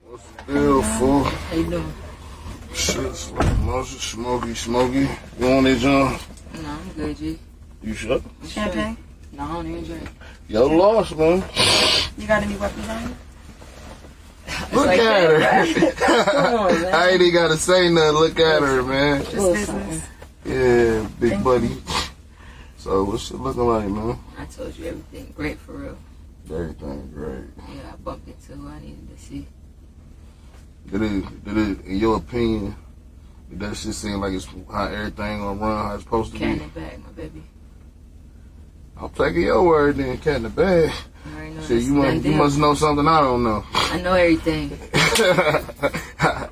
What's the deal, fool? How you doing? Shit, slow motion, smoky. You on that, John? No, I'm good, G. You sure? Champagne? No, I don't even drink. Yo, lost, man. You got any weapons on you? Look like at her. Come on, man. I ain't even gotta say nothing. Look at her, man. Just business. Yeah, big buddy. So, what's it looking like, man? I told you everything great for real. Everything great. Yeah, I bumped into who I needed to see. Did it, in your opinion, did that shit seem like it's how everything gonna run, how it's supposed to Cat in be? the bag, my baby. I'm taking your word then, cat in the bag. You already know Shit, that's you done deal. must know something I don't know. I know everything.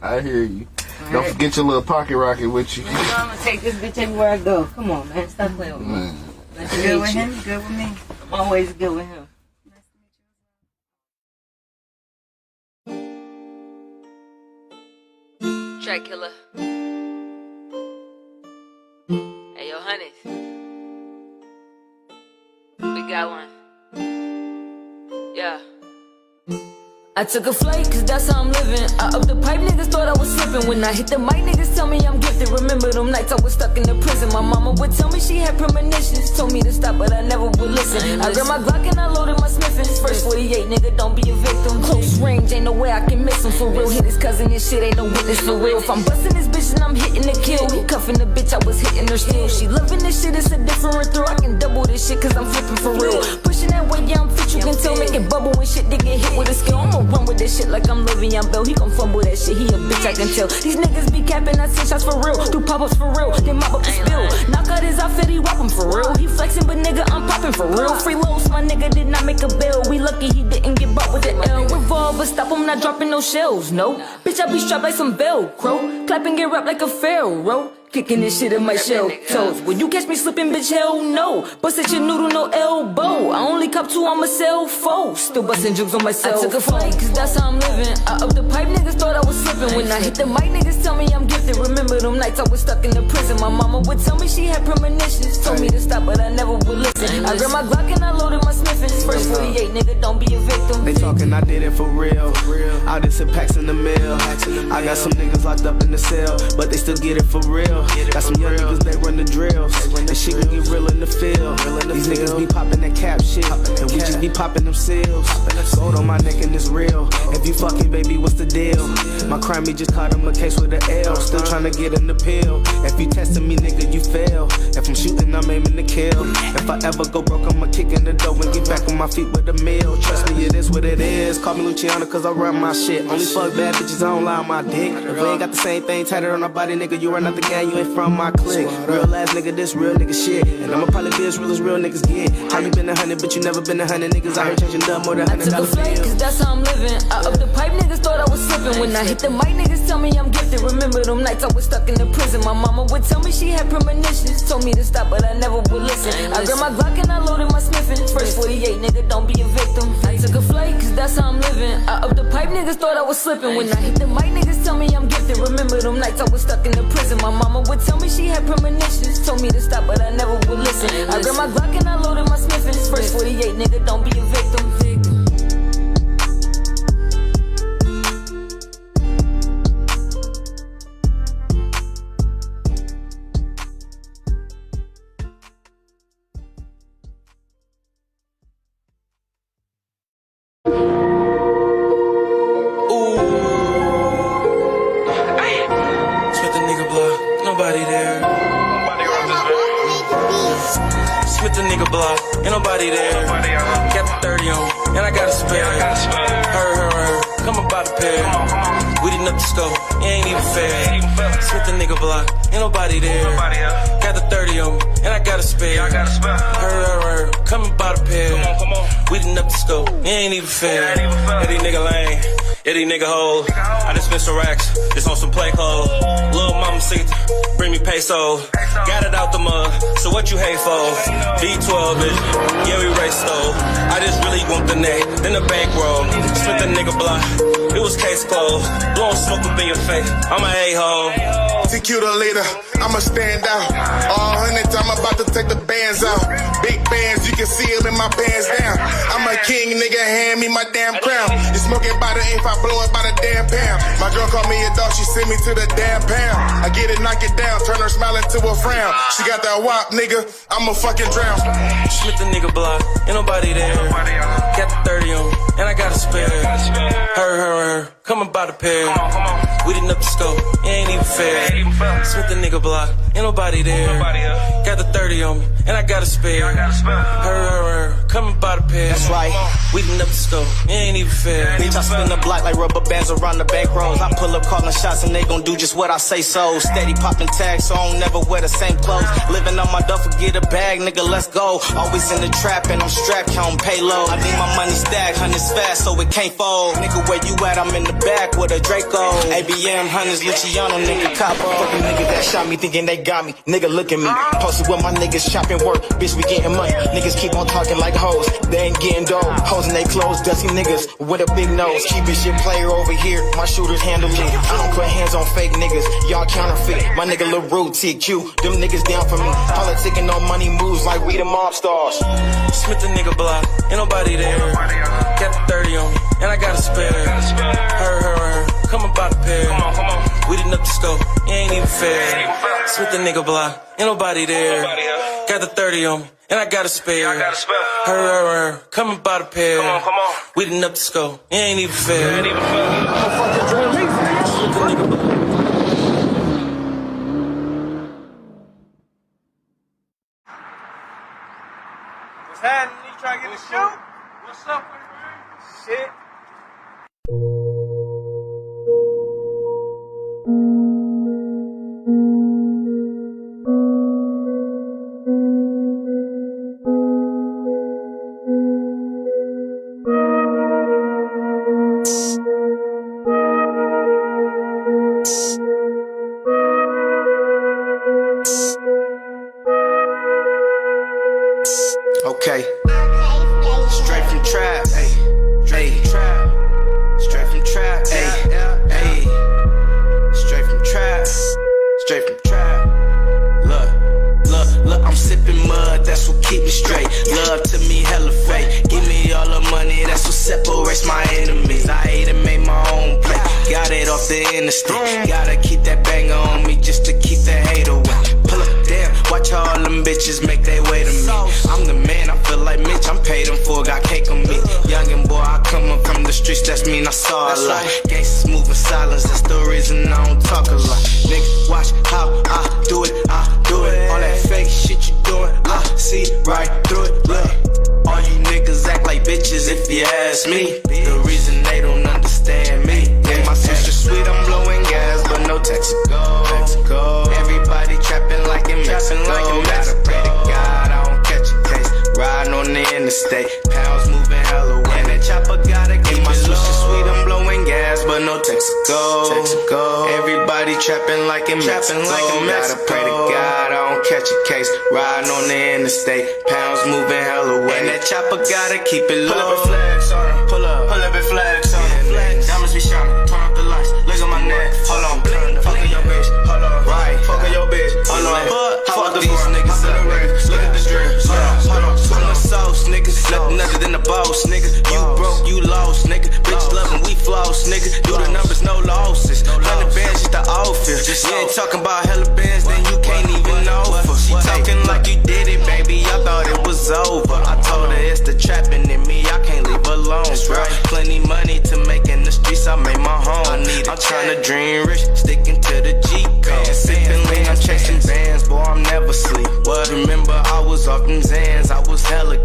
I hear you. All Don't right. forget your little pocket rocket with you. You know I'm gonna take this bitch everywhere I go. Come on, man. Stop playing with me. Man. Nice to Good meet with you. him? Good with me. I'm always good with him. Track killer. Hey, yo, Hunnits. We got one. Yeah. I took a flight, cause that's how I'm living. I up the pipe, niggas thought I was slipping. When I hit the mic, niggas tell me I'm gifted. Remember them nights I was stuck in the prison. My mama would tell me she had premonitions. Told me to stop, but I never would listen. I grabbed my Glock and I loaded my Smithing. First 48, nigga, don't be a victim. Close range, ain't no way I can miss him. For real, hit his cousin, this shit ain't no witness. For real, if I'm busting this bitch, then I'm hitting the kill. He cuffing the bitch, I was hitting her still. She loving this shit, it's a different thrill. I can double this shit, cause I'm flipping for real. Pushing that way, yeah, I'm fit, you can tell. Make it bubble when shit, they get hit with a skill. I'ma run with this shit like I'm Lucciano. Bell. He gon' fumble that shit, he a bitch, I can tell. These niggas be capping, I send shots for real. Do pop-ups for real, then mop up the spill. Knock out his outfit, he whop him for real. He flexing, but nigga, I'm popping for real. Free lows, my nigga did not make a bill. We lucky he didn't get bought with the L. Revolver, stop him, not dropping no shells, no. Bitch, I be strapped like some Velcro. Clapping, get wrapped like a pharaoh. Kicking this shit in my shell toes. When you catch me slipping, bitch, hell no. Bust at your noodle, no elbow. I only cop two on my cell phone. Still busting jukes on my cell phone. I took a flight, cause that's how I'm living. I up the pipe, niggas thought I was slipping. When I hit the mic, niggas tell me I'm gifted. Remember them nights I was stuck in the prison. My mama would tell me she had premonitions. Told me to stop, but I never would listen. I grabbed my Glock and I loaded my Smithing. First 48, nigga, don't be a victim. They talking, I did it for real. I did some packs in the mail. I got some niggas locked up in the cell, but they still get it for real. Got some young niggas, they run the drills. And shit can get real in the field. These niggas be popping that cap shit, and we just be popping them seals. Gold on my neck and it's real. If you fucking, baby, what's the deal? My crime, he just caught him a case with an L. Still trying to get in the pill. If you testing me, nigga, you fail. If I'm shooting, I'm aiming to kill. If I ever go broke, I'ma kick in the door and get back on my feet with a meal. Trust me, it is what it is. Call me Lucciano, cause I run my shit. Only fuck bad bitches, I don't lie on my dick. If we ain't got the same thing tatted on our body, nigga, you run out the gang, you ain't from my clique. Real ass nigga, this real nigga shit. And I'ma probably be as real as real niggas get. How you been 100, but you never been 100 niggas out here changing up more than $100 I took a flight, cause that's how I'm living. I up the pipe, niggas thought I was slipping. When I hit the mic, niggas tell me I'm gifted. Remember them nights I was stuck in the prison. My mama would tell me she had premonitions. Told me to stop, but I never would listen. I grabbed my Glock and I loaded my Smithing. First 48, nigga, don't be a victim. I took a flight, cause that's how I'm living. I up the pipe, niggas thought I was slipping. When I hit the mic, niggas tell me I'm gifted. Remember them nights I was stuck in the prison. My mama would tell me she had premonitions. Told me to stop, but I never would listen. I grabbed my Glock and I loaded my Smithing. First 48, nigga, don't be a victim. Ain't nobody there. Got the 30 on, and I got a spare. Her, come about the pair. We didn't up the scope, it ain't even fair. Smith the nigga block, ain't nobody there. Got the 30 on, and I got a spare. Her, come about the pair. We didn't up the scope, it ain't even fair. Yeah, these nigga lame, yeah, these nigga hoes. I just spent some racks, just on some play clothes. Lil' mama see, bring me peso. Got it out the mud, so what you hate for? V12, bitch, yeah, we race stove. I just really want the neck, then the bankroll. Spent the nigga block, it was case closed. Blowing smoke up in your face, I'm a a-hole. TQ the leader, I'ma stand out. All Hunnits, I'm about to take the bands out. Big bands, you can see them in my pants down. I'm a king, nigga, hand me my damn crown. You smoke it by the eighth, I blow it by the damn pound. My girl called me a dog, she sent me to the damn pound. I get it, knock it down, turn her smile into a frown. She got that wop, nigga, I'ma fucking drown. Smith the nigga block, ain't nobody there. Got the 30 on, and I got a spare. Her, coming by the pair. We didn't up the scope, it ain't even fair. Smith the nigga block, ain't nobody there. Got the 30 on me, and I got a spare. Her, coming by the pair. That's right. We didn't up the scope, it ain't even fair. Bitch, I spin the block like rubber bands around the bank rolls. I pull up calling shots and they gon' do just what I say so. Steady popping tags, so I don't never wear the same clothes. Living on my duffel, get a bag, nigga, let's go. Always in the trap and I'm strapped, counting payload. I need my money stacked, Hunnits fast so it can't fold. Nigga, where you at? I'm in the back with a Draco. ABM, Hunnits, Lucciano, nigga, capo. Fucking niggas that shot me thinking they got me. Nigga, look at me. Posted with my niggas chopping work. Bitch, we getting money. Niggas keep on talking like hoes. They ain't getting dough. Hoes in they clothes, dusty niggas with a big nose. Keep it shit player over here. My shooters handle me. I don't put hands on fake niggas. Y'all counterfeit. My nigga LaRue, TQ. Them niggas down for me. Politicking on money moves like we the mob stars. Smith the nigga block, ain't nobody there. Got the 30 on me, and I got a spare. Her, coming by the pair. We didn't up the scope, it ain't even fair. Smith the nigga block, ain't nobody there. Got the 30 on me, and I got a spare. Her, coming by the pair. We didn't up the scope, it ain't even fair. Smith the nigga block. What's happening? You trying to get the shoot? What's up, man? Shit. Okay. Straight from trap, ayy. Straight from trap, ayy. Straight from trap, straight from trap. Look, I'm sipping mud, that's what keep me straight. Love to me hella fake. Give me all the money, that's what separates my enemies. I ate and made my own plate. Got it off the interstate. Gotta keep that banger on me just to keep the hate away. Pull up, damn, watch how all them bitches make their way to me. I'm the man, I feel like Mitch, I'm paid them for, got cake on me. Youngin' boy, I come up from the streets, that's mean I saw a lot. Gangsters moving silence, that's the reason I don't talk a lot. Nigga, watch how I do it. All that fake shit you doing, I see right through it. Look, all you niggas act like bitches if you ask me. The reason they don't understand me. Yeah, my sister sweet, I'm blowing gas, but no Texaco. Everybody trapping like in Mexico. Gotta pray to God I don't catch a case. Riding on the interstate, pounds moving hella way. And that chopper gotta keep my sister sweet, I'm blowing gas, but no Texaco. Everybody trapping like in Mexico. Gotta pray to God I don't catch a case. Riding on the interstate, pounds moving hella way. And that chopper gotta keep it low. Pull up and flex on him. Pull up and flex on him. Diamonds be shining, turn up the lights. Look at my neck. Hold on, fuck on your bitch. Hold on, right. Fuck on your bitch. Hold on. Fuck these niggas in the ring. Look at the drip. Hold on. Swing the sauce, niggas. Nothing other than the boss, nigga. You broke, you lost, nigga. Bitch loving, we floss, nigga. Do the numbers, no losses. 100 bands, just the office. You ain't talking about hella bands, then you can't even know. She talking like you did it, baby. I thought it was over. I told her it's the trapping in me. I can't leave alone, bro. Plenty money to make in the streets. I made my home. I'm trying to dream rich, sticking to the G code. Sipping lean, I'm chasing bands, boy. I'm never sleep. What? Remember I was off them Zans, I was hella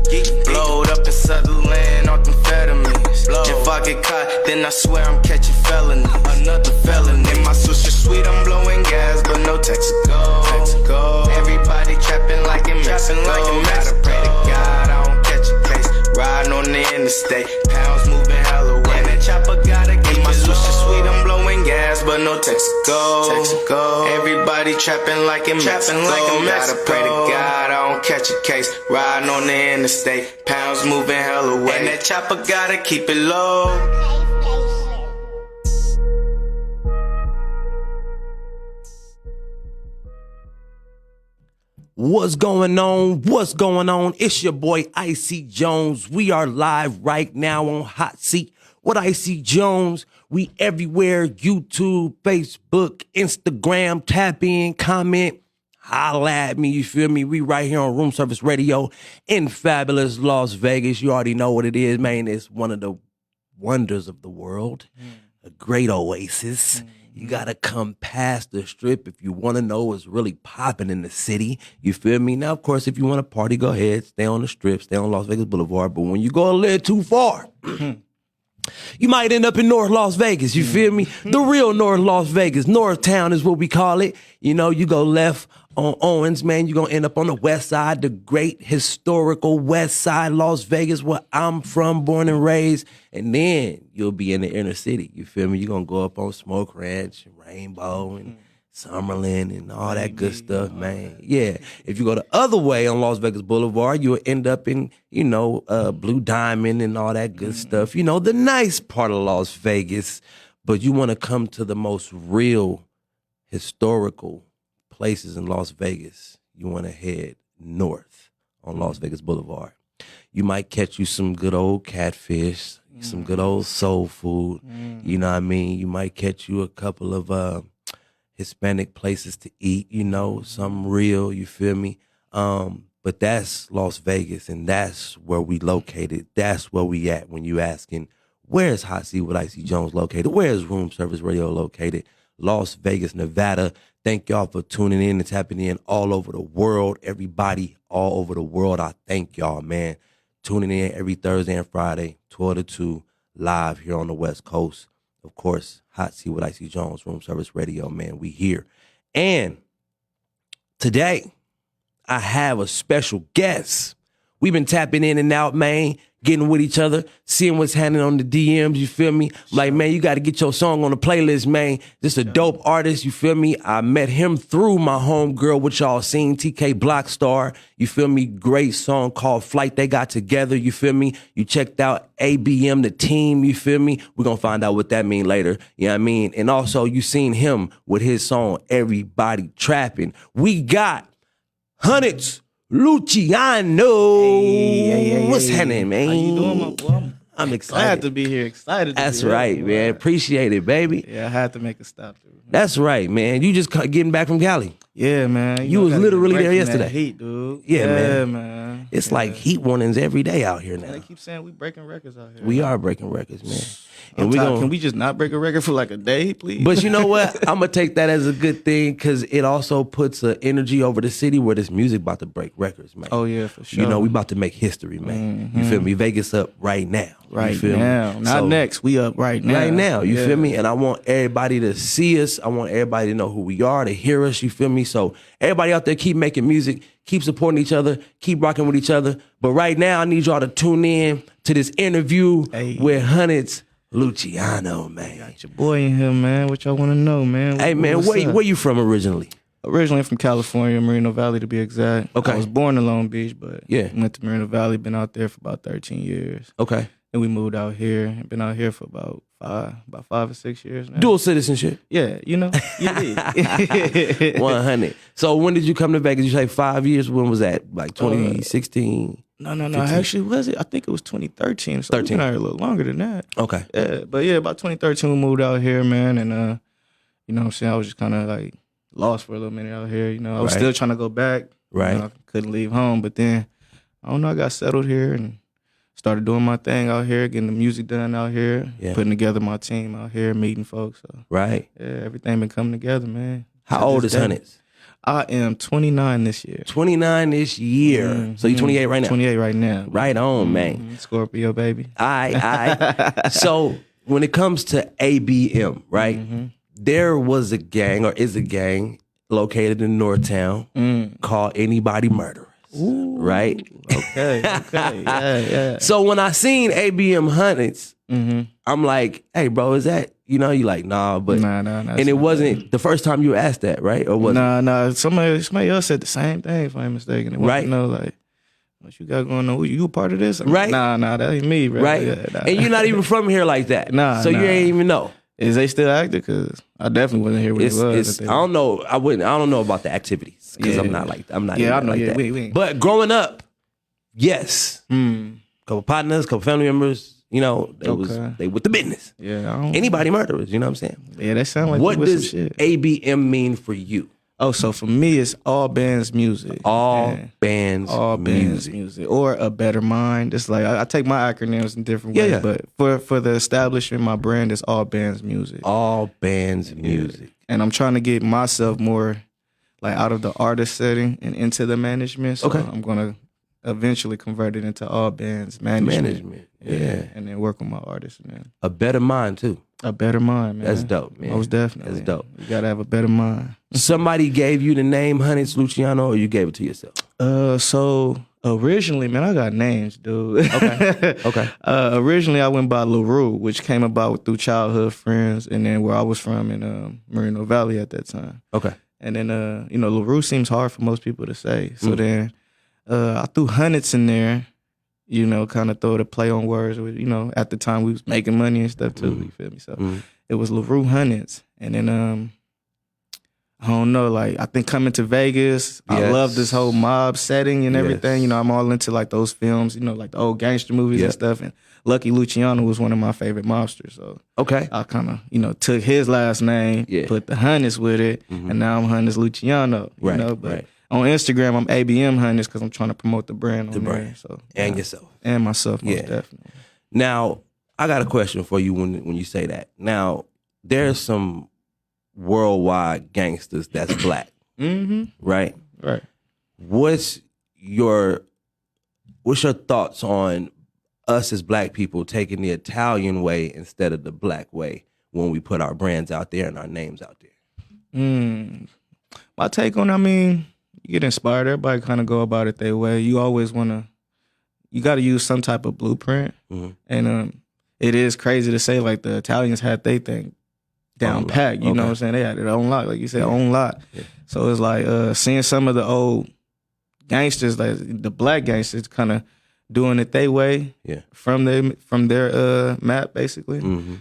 geek. Blowed up in Sutherland, off them amphetamines. If I get caught, then I swear I'm catching felony. Another felony. In my sister sweet, I'm blowing gas, but no Texaco. Everybody trapping like in Mexico. Gotta pray to God I don't catch a case. Riding on the interstate, pounds moving hella way. And that chopper gotta keep my sister sweet, I'm blowing gas, but no Texaco. Everybody trapping like in Mexico. Gotta pray to God I don't catch a case. Riding on the interstate, pounds moving hella way. And that chopper gotta keep it low. What's going on? What's going on? It's your boy IC Jonez. We are live right now on Hot Seat with IC Jonez. We everywhere, YouTube, Facebook, Instagram. Tap in, comment, holla at me, you feel me? We right here on Room Service Radio in fabulous Las Vegas. You already know what it is, man. It's one of the wonders of the world, a great oasis. You gotta come past the strip if you want to know what's really popping in the city. You feel me? Now, of course, if you want to party, go ahead. Stay on the strip. Stay on Las Vegas Boulevard. But when you go a little too far, you might end up in North Las Vegas. You feel me? The real North Las Vegas. North Town is what we call it. You know, you go left on Owens, man, you're going to end up on the west side, the great historical west side, Las Vegas, where I'm from, born and raised. And then you'll be in the inner city. You feel me? You're going to go up on Smoke Ranch, Rainbow, and Summerlin, and all that good stuff, man. Yeah. If you go the other way on Las Vegas Boulevard, you'll end up in, you know, Blue Diamond and all that good stuff. You know, the nice part of Las Vegas. But you want to come to the most real historical places in Las Vegas, you want to head north on Las Vegas Boulevard. You might catch you some good old catfish, some good old soul food. You know what I mean? You might catch you a couple of Hispanic places to eat, you know, some real, you feel me? But that's Las Vegas, and that's where we located. That's where we at when you asking, where's Hot Seat with IC Jonez located? Where's Room Service Radio located? Las Vegas, Nevada. Thank y'all for tuning in and tapping in all over the world. Everybody all over the world, I thank y'all, man. Tuning in every Thursday and Friday, 12 to 2, live here on the West Coast. Of course, Hot Seat with IC Jonez, Room Service Radio, man. We here. And today, I have a special guest. We've been tapping in and out, man, getting with each other, seeing what's happening on the DMs, you feel me? Like, man, you got to get your song on the playlist, man. This a dope artist, you feel me? I met him through my homegirl, which y'all seen, TK Blockstar, you feel me? Great song called Flight they got together, you feel me? You checked out ABM, the team, you feel me? We're going to find out what that mean later, you know what I mean? And also, you seen him with his song, Everybody Trapping. We got Hunnits. Luciano, Hey. what's happening, man? How you doing, my boy? I'm excited. Glad to be here. Excited. That's to be right, here, man. Appreciate it, baby. Yeah, I had to make a stop. Dude. That's right, man. You just getting back from Cali. Yeah, man. You know, was gotta literally get a there break from yesterday. that heat, dude. Yeah, man. It's like heat warnings every day out here They now. keep saying we breaking records out here. We are breaking records, man. And we gonna, can we just not break a record for like a day, please? But you know what? I'm gonna take that as a good thing because it also puts an energy over the city where this music about to break records, man. Oh yeah, for sure. You know, we about to make history, man. You feel me? Vegas up right now. Right you feel now, me? not So, next. We up right now. Right now, you Yeah. feel me? And I want everybody to see us. I want everybody to know who we are, to hear us, you feel me? So everybody out there, keep making music, keep supporting each other, keep rocking with each other. But right now, I need y'all to tune in to this interview with Hunnits Lucciano, man. Got your boy in here, man. What y'all want to know, man? Hey, man, What's up? where you from originally? Originally from California, Moreno Valley to be exact. Okay. I was born in Long Beach, but Yeah. went to Moreno Valley, been out there for about 13 years. Okay. Then we moved out here. Been out here for about 5 or 6 years now. Dual citizenship. Yeah, you know. You did. 100. So when did you come to Vegas? You say 5 years. When was that? Like 2016? No. 15. Actually, was it? I think it was 2013. So 13. we've been out here a little longer than that. Okay. Yeah, but yeah, about 2013 we moved out here, man, and you know what I'm saying, I was just kind of like lost for a little minute out here, you know. I was Right. still trying to go back. Right. You know, I couldn't leave home, but then I don't know, I got settled here and started doing my thing out here, getting the music done out here, Yeah. putting together my team out here, meeting folks. So Right. yeah, everything been coming together, man. How To old this is day. Hunnits? I am 29 this year. 29 this year. So you 28 right now? 28 right now. Right on, man. Scorpio, baby. All right. So when it comes to ABM, right, there was a gang or is a gang located in Northtown called Anybody Murderers, right? Okay. Yeah. So when I seen ABM Hunnits, I'm like, hey, bro, is that, you know, you like, nah, but, Nah. and it wasn't the first time you asked that, right? Or was it? Nah. Somebody else said the same thing, if I'm mistaken. They want Right. to know, like, what you got going on? You a part of this? I'm Right. like, nah, that ain't me, bro. Right? Yeah, nah. And you're not even from here like that. Nah, So you nah. ain't even know. Is they still active? Because I definitely wasn't here when it was. I don't know. I don't know about the activities because I'm not. Yeah, I know. Like Yeah, that. we. But growing up, yes, couple partners, couple family members. You know, they with the business. Yeah, anybody murderers. You know what I'm saying? Yeah, that sound like what does some shit. ABM mean for you? Oh, so for me, it's all Bandz music. All Bandz music, or a better mind. It's like I take my acronyms in different ways, but for the establishment, my brand is all Bandz music. All Bandz music, and I'm trying to get myself more like out of the artist setting and into the management. So I'm gonna eventually convert it into all Bandz management. Yeah, and then work with my artists, man. A better mind too. A better mind, man. That's dope, man. Most definitely. That's dope. You gotta have a better mind. Somebody gave you the name Hunnits Lucciano, or you gave it to yourself? So originally, man, I got names, dude. Okay. Originally, I went by LaRue, which came about through childhood friends, and then where I was from in Moreno Valley at that time. Okay. And then, LaRue seems hard for most people to say. So then I threw Hunnits in there, kind of throw the play on words. At the time we was making money and stuff too, you feel me? So it was LaRue Hunnits. And then, I don't know, like, I think coming to Vegas, I love this whole mob setting and everything. I'm all into, like, those films, like the old gangster movies and stuff. And Lucky Lucciano was one of my favorite mobsters. So I kind of, took his last name, put the Hunnits with it, and now I'm Hunnits Luciano, But on Instagram, I'm ABM Hunnits because I'm trying to promote the brand on there. So, and yourself. And myself, most definitely. Now, I got a question for you when you say that. Now, there's some worldwide gangsters that's black, right? Right. What's your thoughts on us as black people taking the Italian way instead of the black way when we put our brands out there and our names out there? My take on, you get inspired. Everybody kind of go about it their way. You always you got to use some type of blueprint, and it is crazy to say like the Italians had their thing down pat, you know what I'm saying? They had it on lock, like you said, on lock. Yeah. So it's like seeing some of the old gangsters, like the black gangsters, kind of doing it their way, from their map, basically.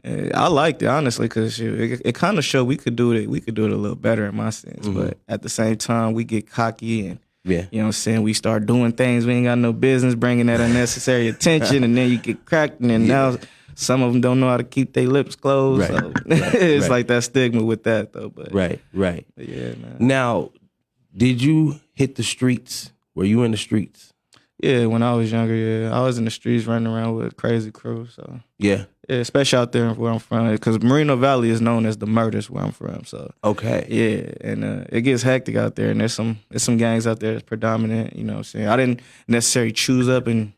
I liked it honestly because it kind of showed we could do it. We could do it a little better in my sense, but at the same time, we get cocky and. You know what I'm saying? We start doing things we ain't got no business, bringing that unnecessary attention, and then you get cracked, and then now some of them don't know how to keep their lips closed. So it's like that stigma with that, though. But Right. But yeah, man. Now, did you hit the streets? Were you in the streets? Yeah, when I was younger, I was in the streets running around with a crazy crew. So yeah, especially out there where I'm from, because Moreno Valley is known as the murders where I'm from. So and it gets hectic out there, and there's some gangs out there that's predominant. You know what I'm saying? I didn't necessarily choose up in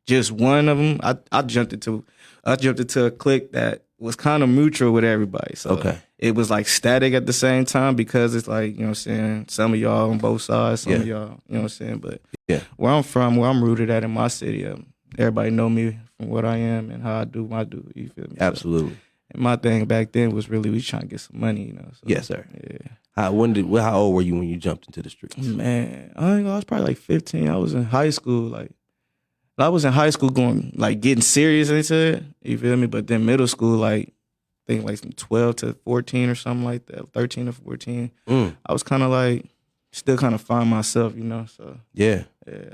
just one of them. I jumped into a clique that was kind of mutual with everybody. So it was like static at the same time because it's like, you know what I'm saying, some of y'all on both sides, some of y'all, you know what I'm saying? But where I'm from, where I'm rooted at in my city, everybody know me from what I am and how I do my do, you feel me? Absolutely. So, and my thing back then was really we trying to get some money, you know. So, yes, sir. Yeah. How old were you when you jumped into the streets? Man, I was probably like 15. I was in high school, going, like, getting serious into it, you feel me? But then middle school, like, I think like from 12 to 14 or something like that, 13 to 14. I was kind of like, still kind of find myself, you know? So yeah,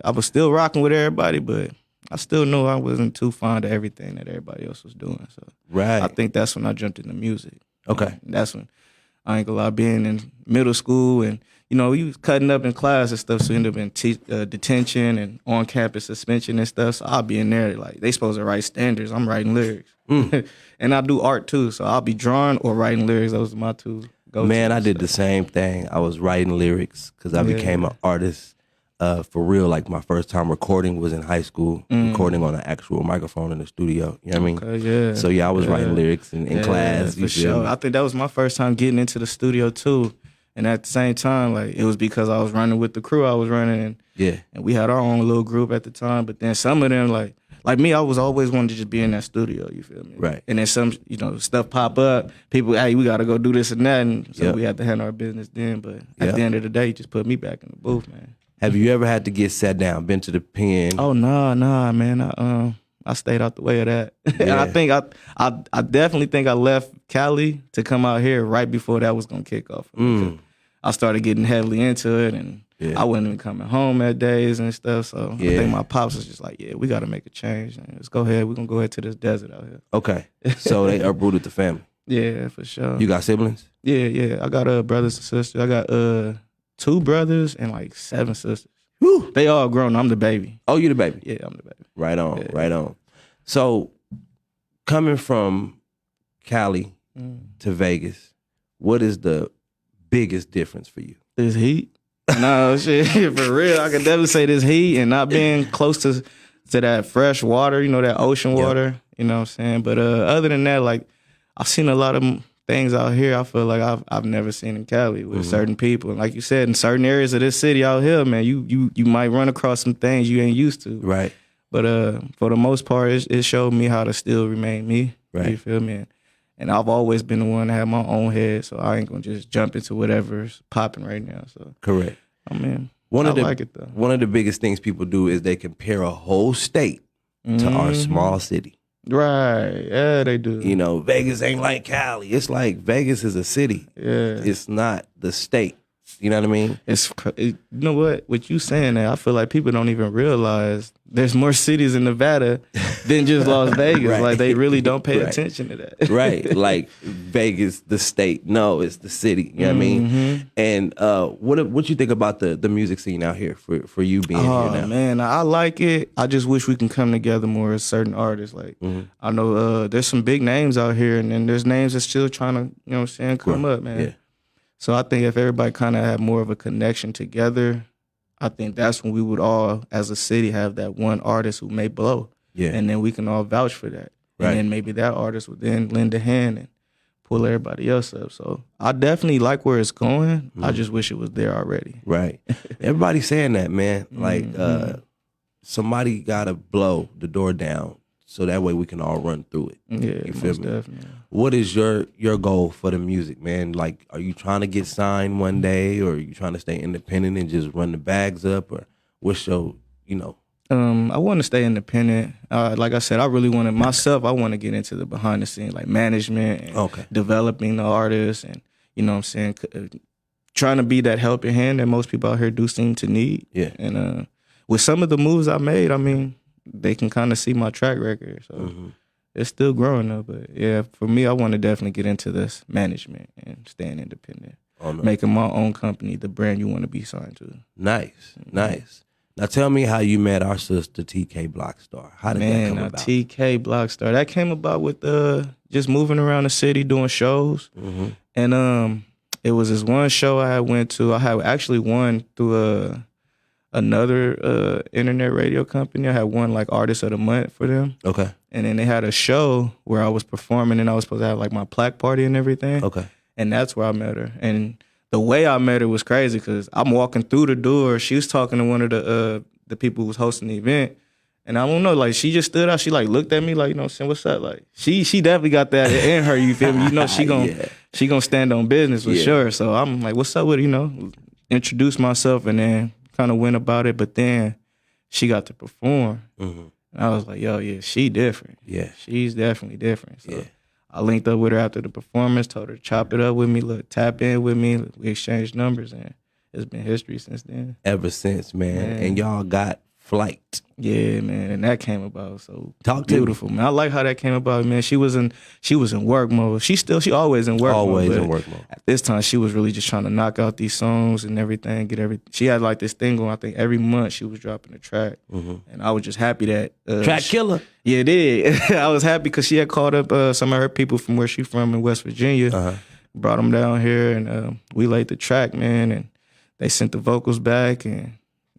I was still rocking with everybody, but I still know I wasn't too fond of everything that everybody else was doing. So I think that's when I jumped into music. Okay. And that's when, I ain't gonna lie, being in middle school and, you know, you was cutting up in class and stuff, so you end up in detention and on-campus suspension and stuff. So I'll be in there, like, they supposed to write standards. I'm writing lyrics. And I do art, too, so I'll be drawing or writing lyrics. Those are my two go-tos. Man, I did the same thing. I was writing lyrics because I became an artist for real. Like, my first time recording was in high school, recording on an actual microphone in the studio. You know what I mean? So, I was writing lyrics in class. For sure. I think that was my first time getting into the studio, too. And at the same time, like, it was because I was running with the crew I was running. And we had our own little group at the time. But then some of them, like me, I was always wanting to just be in that studio, you feel me? Right. And then some, you know, stuff pop up. People, hey, we got to go do this and that. And so we had to handle our business then. But at the end of the day, just put me back in the booth, man. Have you ever had to get sat down, been to the pen? Oh, nah, man. I stayed out the way of that. And I think I definitely think I left Cali to come out here right before that was gonna kick off. I started getting heavily into it, and I wasn't even coming home at days and stuff. So I think my pops was just like, we got to make a change. And let's go ahead. We're gonna go ahead to this desert out here. Okay, so they uprooted the family. Yeah, for sure. You got siblings? Yeah. I got brothers and sisters. I got 2 brothers and like 7 sisters. Whew. They all grown. I'm the baby. Oh, you the baby? Yeah, I'm the baby. Right on, right on. So, coming from Cali to Vegas, what is the biggest difference for you? This heat. No, shit, for real. I can definitely say this heat and not being close to that fresh water, that ocean water, you know what I'm saying? But other than that, like, I've seen a lot of things out here I feel like I've never seen in Cali with certain people. And like you said, in certain areas of this city out here, man, you might run across some things you ain't used to. Right. But for the most part, it showed me how to still remain me. Right. You feel me? And I've always been the one to have my own head, so I ain't gonna just jump into whatever's popping right now. So correct. I mean, I like it though. One of the biggest things people do is they compare a whole state to our small city. Right. Yeah, they do. Vegas ain't like Cali. It's like Vegas is a city. Yeah. It's not the state. You know what I mean? You know what you saying that, I feel like people don't even realize there's more cities in Nevada than just Las Vegas. Right. Like they really don't pay attention to that. Right. Like Vegas, the state. No, it's the city. You know what I mean? And what you think about the music scene out here for you being here now? Oh man, I like it. I just wish we can come together more as certain artists. Like I know there's some big names out here, and then there's names that's still trying to, come up, man. Yeah. So I think if everybody kind of had more of a connection together, I think that's when we would all, as a city, have that one artist who may blow. Yeah. And then we can all vouch for that. Right. And then maybe that artist would then lend a hand and pull everybody else up. So I definitely like where it's going. I just wish it was there already. Right. Everybody's saying that, man. Like somebody gotta blow the door down so that way we can all run through it. Yeah, you feel most me? definitely. What is your goal for the music, man? Like, are you trying to get signed one day, or are you trying to stay independent and just run the bags up, or what's your, I want to stay independent. Like I said, I really want to get into the behind the scenes, like management and developing the artists and, trying to be that helping hand that most people out here do seem to need. Yeah. And with some of the moves I made, I mean, they can kind of see my track record. So it's still growing though. But yeah, for me, I want to definitely get into this management and staying independent. Making my own company, the brand you want to be signed to. Nice. Now tell me how you met our sister TK Blockstar. How did that come about? TK Blockstar. That came about with just moving around the city doing shows. And it was this one show I had went to. I had actually won through another internet radio company. I had won like Artist of the Month for them. Okay. And then they had a show where I was performing and I was supposed to have like my plaque party and everything. Okay. And that's where I met her. And the way I met her was crazy because I'm walking through the door. She was talking to one of the people who was hosting the event. And I don't know, like she just stood out. She like looked at me like, saying, what's up? Like she definitely got that in her, you feel me? She gonna stand on business for sure. So I'm like, what's up with it? Introduce myself and then kind of went about it. But then she got to perform. And I was like, yo, yeah, she different. Yeah. She's definitely different. So I linked up with her after the performance, told her to chop it up with me, tap in with me. We exchanged numbers, and it's been history since then. Ever since, man. And y'all got Flight. Yeah, man, and that came about so beautiful, man. I like how that came about, man. She was in work mode. She always in work mode. Always in work mode. At this time, she was really just trying to knock out these songs and everything, get everything. She had like this thing going. I think every month she was dropping a track, and I was just happy that track killer. Yeah, it did. I was happy because she had called up some of her people from where she's from in West Virginia, brought them down here, and we laid the track, man, and they sent the vocals back, and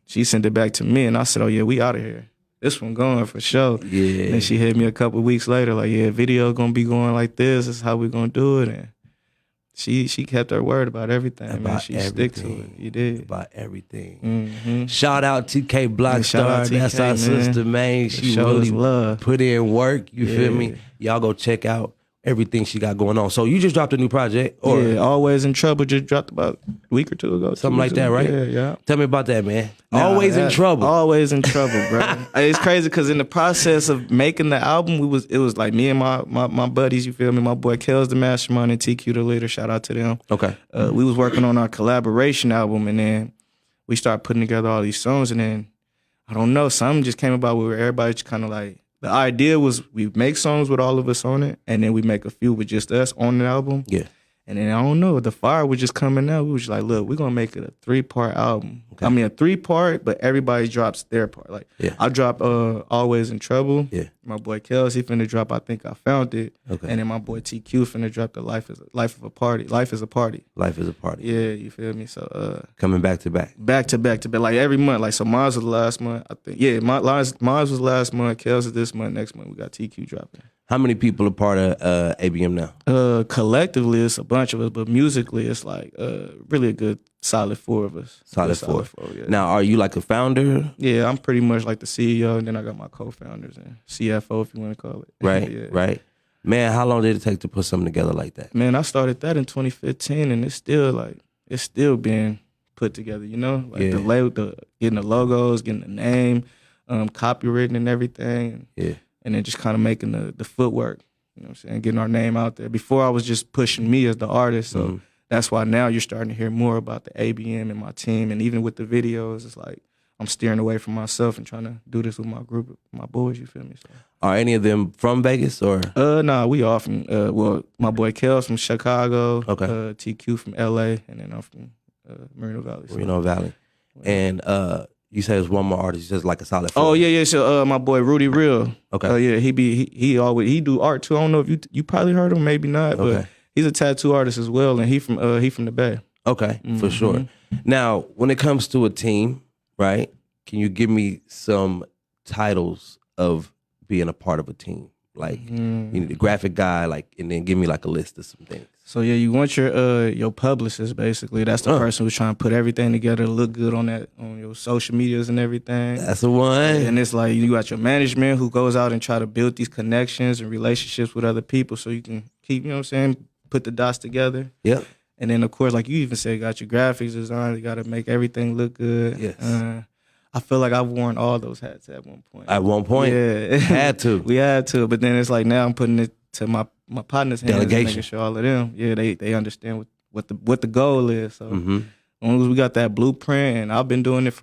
she sent it back to me, and I said, oh, yeah, we out of here. This one going for sure. Yeah. And she hit me a couple of weeks later, like, yeah, video going to be going like this. This is how we going to do it. And she kept her word about everything, man. She stick to it. You did. About everything. Shout out TK Blockstar. That's our man. sister, man. She really put in work. You feel me? Y'all go check out everything she got going on. So you just dropped a new project, or Yeah, Always in Trouble just dropped about a week or two ago. something like that, right? Yeah. Tell me about that, man. Always in trouble. Always in trouble, bro. It's crazy because in the process of making the album, it was like me and my buddies, you feel me? My boy Kel's the mastermind and TQ the leader. Shout out to them. Okay. We was working on our collaboration album, and then we started putting together all these songs, and then I don't know, something just came about where everybody just kind of like, the idea was we make songs with all of us on it, and then we make a few with just us on the album. Yeah. And then I don't know, the fire was just coming out. We was like, look, we're gonna make it a 3-part album. Okay. I mean a 3-part, but everybody drops their part. Like I drop Always in Trouble. Yeah. My boy Kels, he finna drop I Think I Found It. Okay. And then my boy TQ finna drop the Life is a Party. Life is a Party. Yeah, you feel me? So Coming back to back. back to back, like every month. Like so mine was last month, I think. Yeah, mine was last month, Kels is this month, next month we got TQ dropping. How many people are part of ABM now? Collectively, it's a bunch of us, but musically, it's like really a good solid 4 of us. Solid Good 4. Yeah. Now, are you like a founder? Yeah, I'm pretty much like the CEO, and then I got my co-founders and CFO, if you want to call it. Right, Yeah. right. Man, how long did it take to put something together like that? Man, I started that in 2015, and it's still being put together. You know, like Yeah. the label, getting the logos, getting the name, copywritten and everything. Yeah. And then just kind of making the footwork, you know what I'm saying, getting our name out there. Before I was just pushing me as the artist, so that's why now you're starting to hear more about the ABM and my team, and even with the videos, it's like I'm steering away from myself and trying to do this with my group, my boys, you feel me? So. Are any of them from Vegas or? Nah, we all from, my boy Kel's from Chicago, Okay. TQ from LA, and then I'm from Merino Valley. So. Reno Valley. And you said there's one more artist, just like a solid 4. Oh yeah. So my boy Rudy Real. Okay. Yeah, he do art too. I don't know if you probably heard him, maybe not, Okay. but he's a tattoo artist as well, and he from the Bay. Okay, for sure. Now, when it comes to a team, right? Can you give me some titles of being a part of a team? Like you need a graphic guy, like, and then give me like a list of some things. So yeah, you want your publicist basically. That's the person who's trying to put everything together to look good on your social medias and everything. That's the one. And it's like you got your management who goes out and try to build these connections and relationships with other people so you can keep, you know what I'm saying, put the dots together. Yep. And then of course, like you even said, you got your graphics design, you got to make everything look good. Yes. I feel like I've worn all those hats at one point. At one point, Yeah. had to. We had to, but then it's like now I'm putting it to my partner's hands and Delegation. making sure all of them, they understand what the goal is. So as long as we got that blueprint, and I've been doing it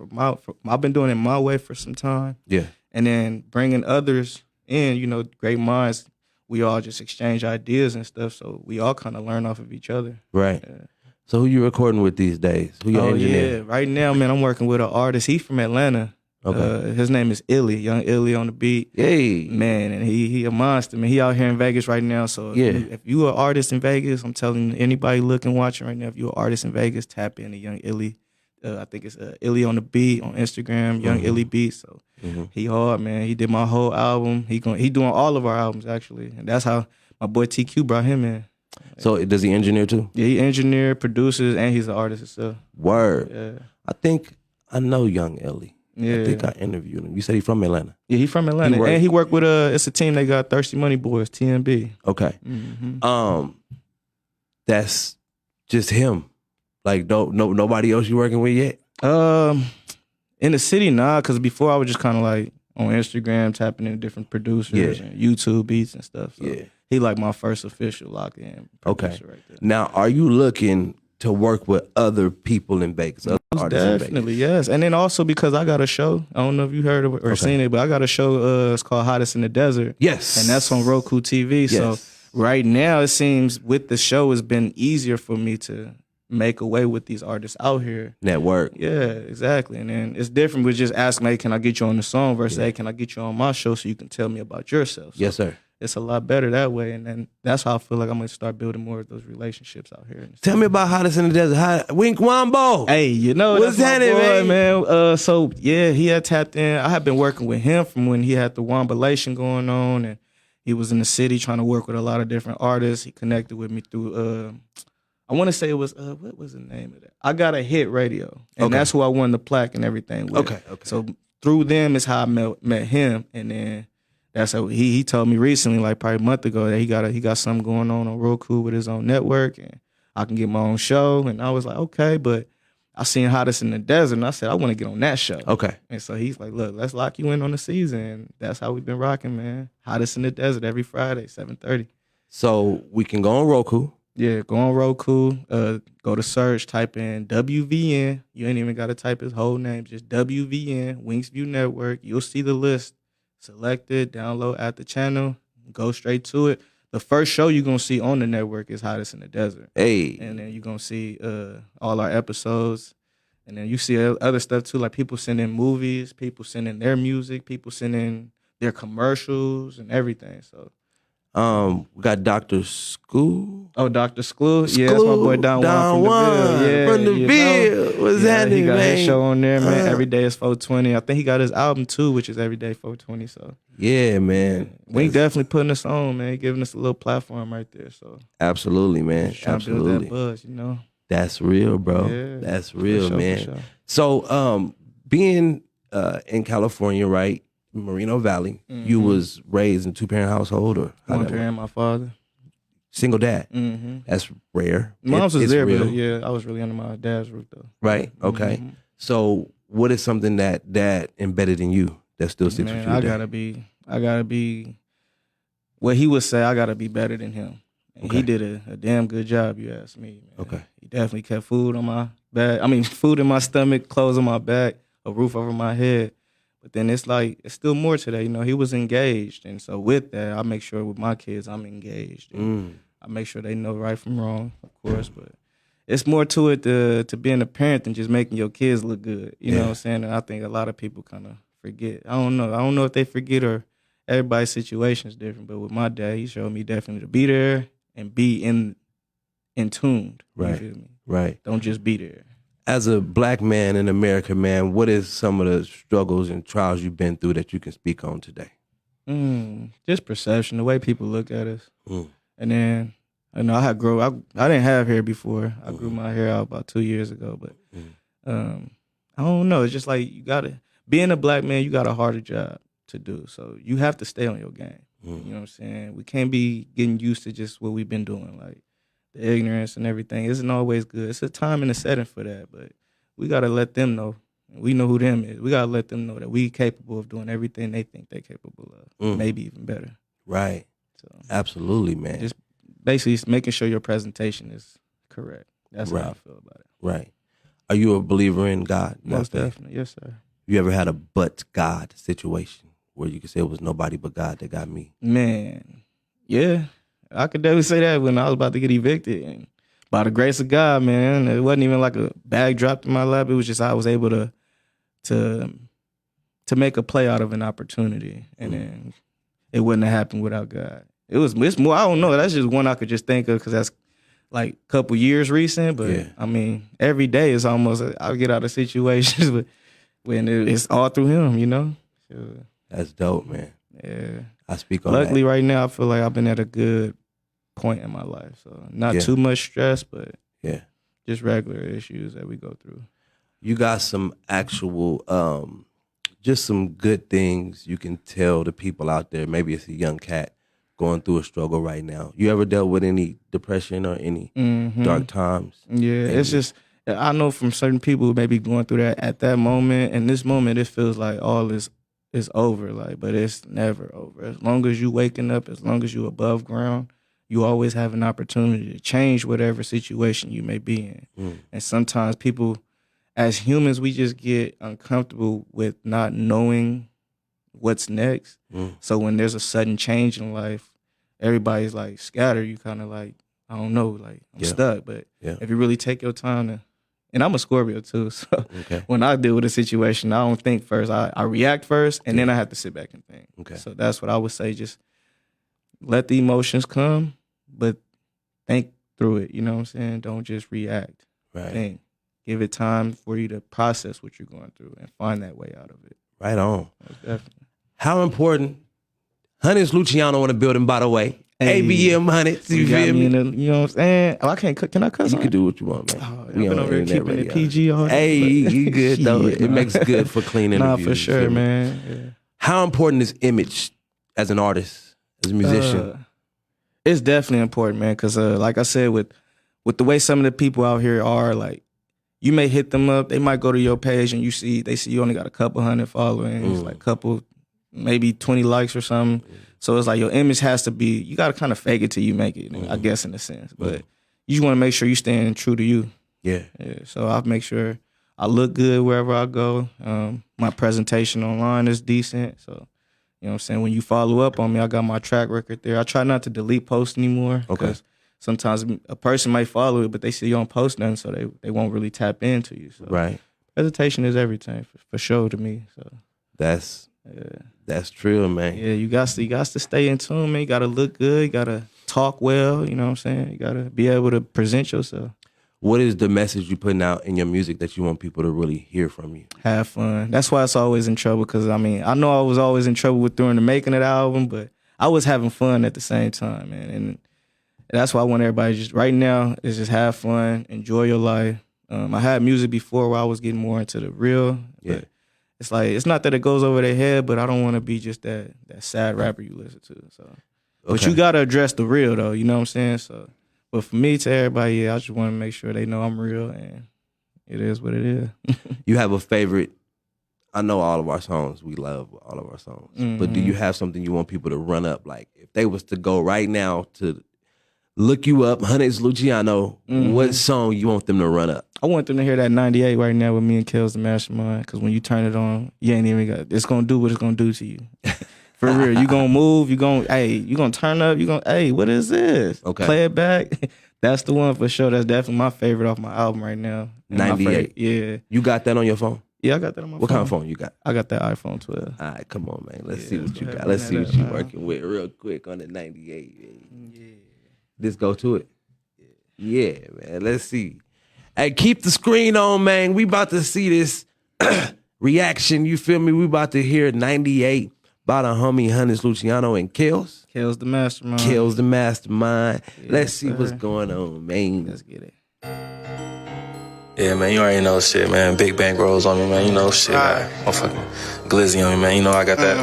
I've been doing it my way for some time. Yeah. And then bringing others in, you know, great minds. We all just exchange ideas and stuff, so we all kind of learn off of each other. Right. So who you recording with these days? Who your engineer? Yeah, right now, man, I'm working with an artist. He's from Atlanta. Okay. His name is Illy, Young Illy on the beat. Yay. Man, and he a monster, man. He out here in Vegas right now. So if you an artist in Vegas, I'm telling anybody looking, watching right now, if you're an artist in Vegas, tap into Young Illy. I think it's Illy on the beat on Instagram, Young Illy Beats. So he hard, man. He did my whole album. He doing all of our albums actually, and that's how my boy TQ brought him in. So does he engineer too? Yeah, he engineer, produces, and he's an artist himself. Word. Yeah. I think I know Young Ellie. Yeah. I think I interviewed him. You said he's from Atlanta. Yeah, he from Atlanta, and he worked with it's a team they got Thirsty Money Boys, TMB. Okay. That's just him. Like nobody else you working with yet? In the city, nah, because before I was just kind of like on Instagram tapping into different producers and YouTube beats and stuff. So he like my first official lock-in producer right there. Now, are you looking to work with other people in Vegas? Other artists in Definitely, Vegas? yes. And then also because I got a show, I don't know if you heard of it or seen it, but I got a show, it's called Hottest in the Desert. Yes. And that's on Roku TV. Yes. So right now it seems with the show it's been easier for me to make a way with these artists out here. Network. Yeah, exactly. And then it's different with just asking, hey, can I get you on the song versus, hey, can I get you on my show so you can tell me about yourself? So Yes, sir. it's a lot better that way. And then that's how I feel like I'm going to start building more of those relationships out here. Tell me about Hottest in the Desert. Wink Wombo. Hey, you know, What's that's my happening, boy, man? So, yeah, he had tapped in. I had been working with him from when he had the Wombalation going on, and he was in the city trying to work with a lot of different artists. He connected with me through, I want to say it was, what was the name of that? I Got a Hit Radio, and that's who I won the plaque and everything with. Okay. So through them is how I met him, and then that's how he told me recently, like probably a month ago, that he got something going on Roku with his own network, and I can get my own show. And I was like, okay, but I seen Hottest in the Desert, and I said I want to get on that show. Okay. And so he's like, look, let's lock you in on the season. And that's how we've been rocking, man. Hottest in the Desert every Friday, 7:30. So we can go on Roku. Yeah, go on Roku, go to search, type in WVN. You ain't even got to type his whole name, just WVN, Wings View Network. You'll see the list. Select it, download at the channel, go straight to it. The first show you're going to see on the network is Hottest in the Desert. Hey. And then you're going to see all our episodes. And then you see other stuff too, like people sending movies, people sending their music, people sending their commercials and everything. So we got Dr. School. Oh, Dr. School? Yeah, that's my boy Don Juan from the Ville. What's happening, he got man? his show on there, man. Every day is 420. I think he got his album too, which is Every Day 420. So yeah, man. We definitely putting us on, man. Giving us a little platform right there. So absolutely, man. Trying to build that buzz, you know. That's real, bro. Yeah, that's real, sure, man. Sure. So being in California, right? Moreno Valley, you was raised in a 2-parent household, or one parent, my father, single dad. Mm-hmm. That's rare. Mom's was there, real. but yeah, I was really under my dad's roof though. Right. Okay. Mm-hmm. So, what is something that dad embedded in you that still sticks with you? I gotta be. What he would say, I gotta be better than him. And he did a damn good job, you ask me. Man. Okay. He definitely kept food on my back. I mean, food in my stomach, clothes on my back, a roof over my head. But then it's still more to that. You know, he was engaged. And so with that, I make sure with my kids, I'm engaged. I make sure they know right from wrong, of course. But it's more to it to being a parent than just making your kids look good. You know what I'm saying? And I think a lot of people kind of forget. I don't know if they forget or everybody's situation is different. But with my dad, he showed me definitely to be there and be in tuned. Right. You feel me? Right. Don't just be there. As a black man in America, man, what is some of the struggles and trials you've been through that you can speak on today? Just perception, the way people look at us. And then, I know I didn't have hair before. I grew my hair out about 2 years ago, but I don't know. It's just like being a black man, you got a harder job to do. So you have to stay on your game. You know what I'm saying? We can't be getting used to just what we've been doing. Like, the ignorance and everything isn't always good. It's a time and a setting for that, but we got to let them know. We know who them is. We got to let them know that we capable of doing everything they think they're capable of, maybe even better. Right. So absolutely, man. Just basically making sure your presentation is correct. That's how I feel about it. Right. Are you a believer in God? Most definitely. Yes, sir. You ever had a but God situation where you could say it was nobody but God that got me? Man, yeah. I could definitely say that when I was about to get evicted. And by the grace of God, man, it wasn't even like a bag dropped in my lap. It was just I was able to make a play out of an opportunity. And then it wouldn't have happened without God. It's more, I don't know. That's just one I could just think of because that's like a couple years recent. But I mean, every day is almost, I'll get out of situations when it's all through him, you know? So, that's dope, man. Yeah. I speak on Luckily, that. right now, I feel like I've been at a good point in my life. So not too much stress, but just regular issues that we go through. You got some actual, just some good things you can tell the people out there. Maybe it's a young cat going through a struggle right now. You ever dealt with any depression or any dark times? Yeah, it's just, I know from certain people who may be going through that at that moment. In this moment, it feels like all is over, like, but it's never over. As long as you waking up, as long as you above ground, you always have an opportunity to change whatever situation you may be in. And sometimes people, as humans, we just get uncomfortable with not knowing what's next. So when there's a sudden change in life, everybody's like scattered. You kind of like, I don't know, like I'm stuck. But if you really take your time to, and I'm a Scorpio too, so when I deal with a situation, I don't think first. I react first, and then I have to sit back and think. So that's what I would say. Just let the emotions come, but think through it. You know what I'm saying? Don't just react. Right. Think. Give it time for you to process what you're going through and find that way out of it. Right on. Most definitely. How important? Hunnits Lucciano in the building, by the way. Hey, ABM Hunnits, you feel me? You know what I'm saying? Oh, I can't cook. Can I cuss? You can do what you want, man. I've been over here keeping it PG all Hey, you good though. It makes good for clean interviews. Nah, for sure, man. Yeah. How important is image as an artist, as a musician? It's definitely important, man, because like I said, with the way some of the people out here are, like, you may hit them up, they might go to your page and they see you only got a couple hundred followers, like couple, maybe 20 likes or something. So it's like your image has to be, you got to kind of fake it till you make it, I guess, in a sense. But you just want to make sure you staying true to you. Yeah. So I'll make sure I look good wherever I go. My presentation online is decent. So, you know what I'm saying? When you follow up on me, I got my track record there. I try not to delete posts anymore. Because sometimes a person might follow it, but they see you don't post nothing, so they won't really tap into you. So presentation is everything for sure to me. So that's true, man. Yeah, you got to stay in tune, man. You got to look good. You got to talk well. You know what I'm saying? You got to be able to present yourself. What is the message you putting out in your music that you want people to really hear from you? Have fun. That's why it's always in trouble, because, I mean, I know I was always in trouble during the making of the album, but I was having fun at the same time, man. And that's why I want everybody just, right now, is just have fun, enjoy your life. I had music before where I was getting more into the real, but it's like, it's not that it goes over their head, but I don't want to be just that sad rapper you listen to. So, but you got to address the real, though, you know what I'm saying? So, but for me, to everybody, I just want to make sure they know I'm real, and it is what it is. You have a favorite? I know all of our songs. We love all of our songs. But do you have something you want people to run up? Like, if they was to go right now to look you up, Hunnits, Lucciano, what song you want them to run up? I want them to hear that 98 right now with me and Kells the Mastermind, because when you turn it on, you ain't even got, it's going to do what it's going to do to you. For real, you going to move, you going to turn up, you going to, hey, what is this? Play it back. That's the one for sure. That's definitely my favorite off my album right now. 98. Yeah. You got that on your phone? Yeah, I got that on my phone. What kind of phone you got? I got that iPhone 12. All right, come on, man. Let's see what you got. Let's see what you working with real quick on the 98. Yeah. Let's go to it. Yeah, man. Let's see. Hey, keep the screen on, man. We about to see this reaction. You feel me? We about to hear 98 by the homie Hunnits, Lucciano, and Kells. Kells the Mastermind. Kells the Mastermind. Let's see what's going on, man. Let's get it. Yeah, man, you already know shit, man. Big bank rolls on me, man. You know shit. Motherfucking glizzy on me, man. You know I got that.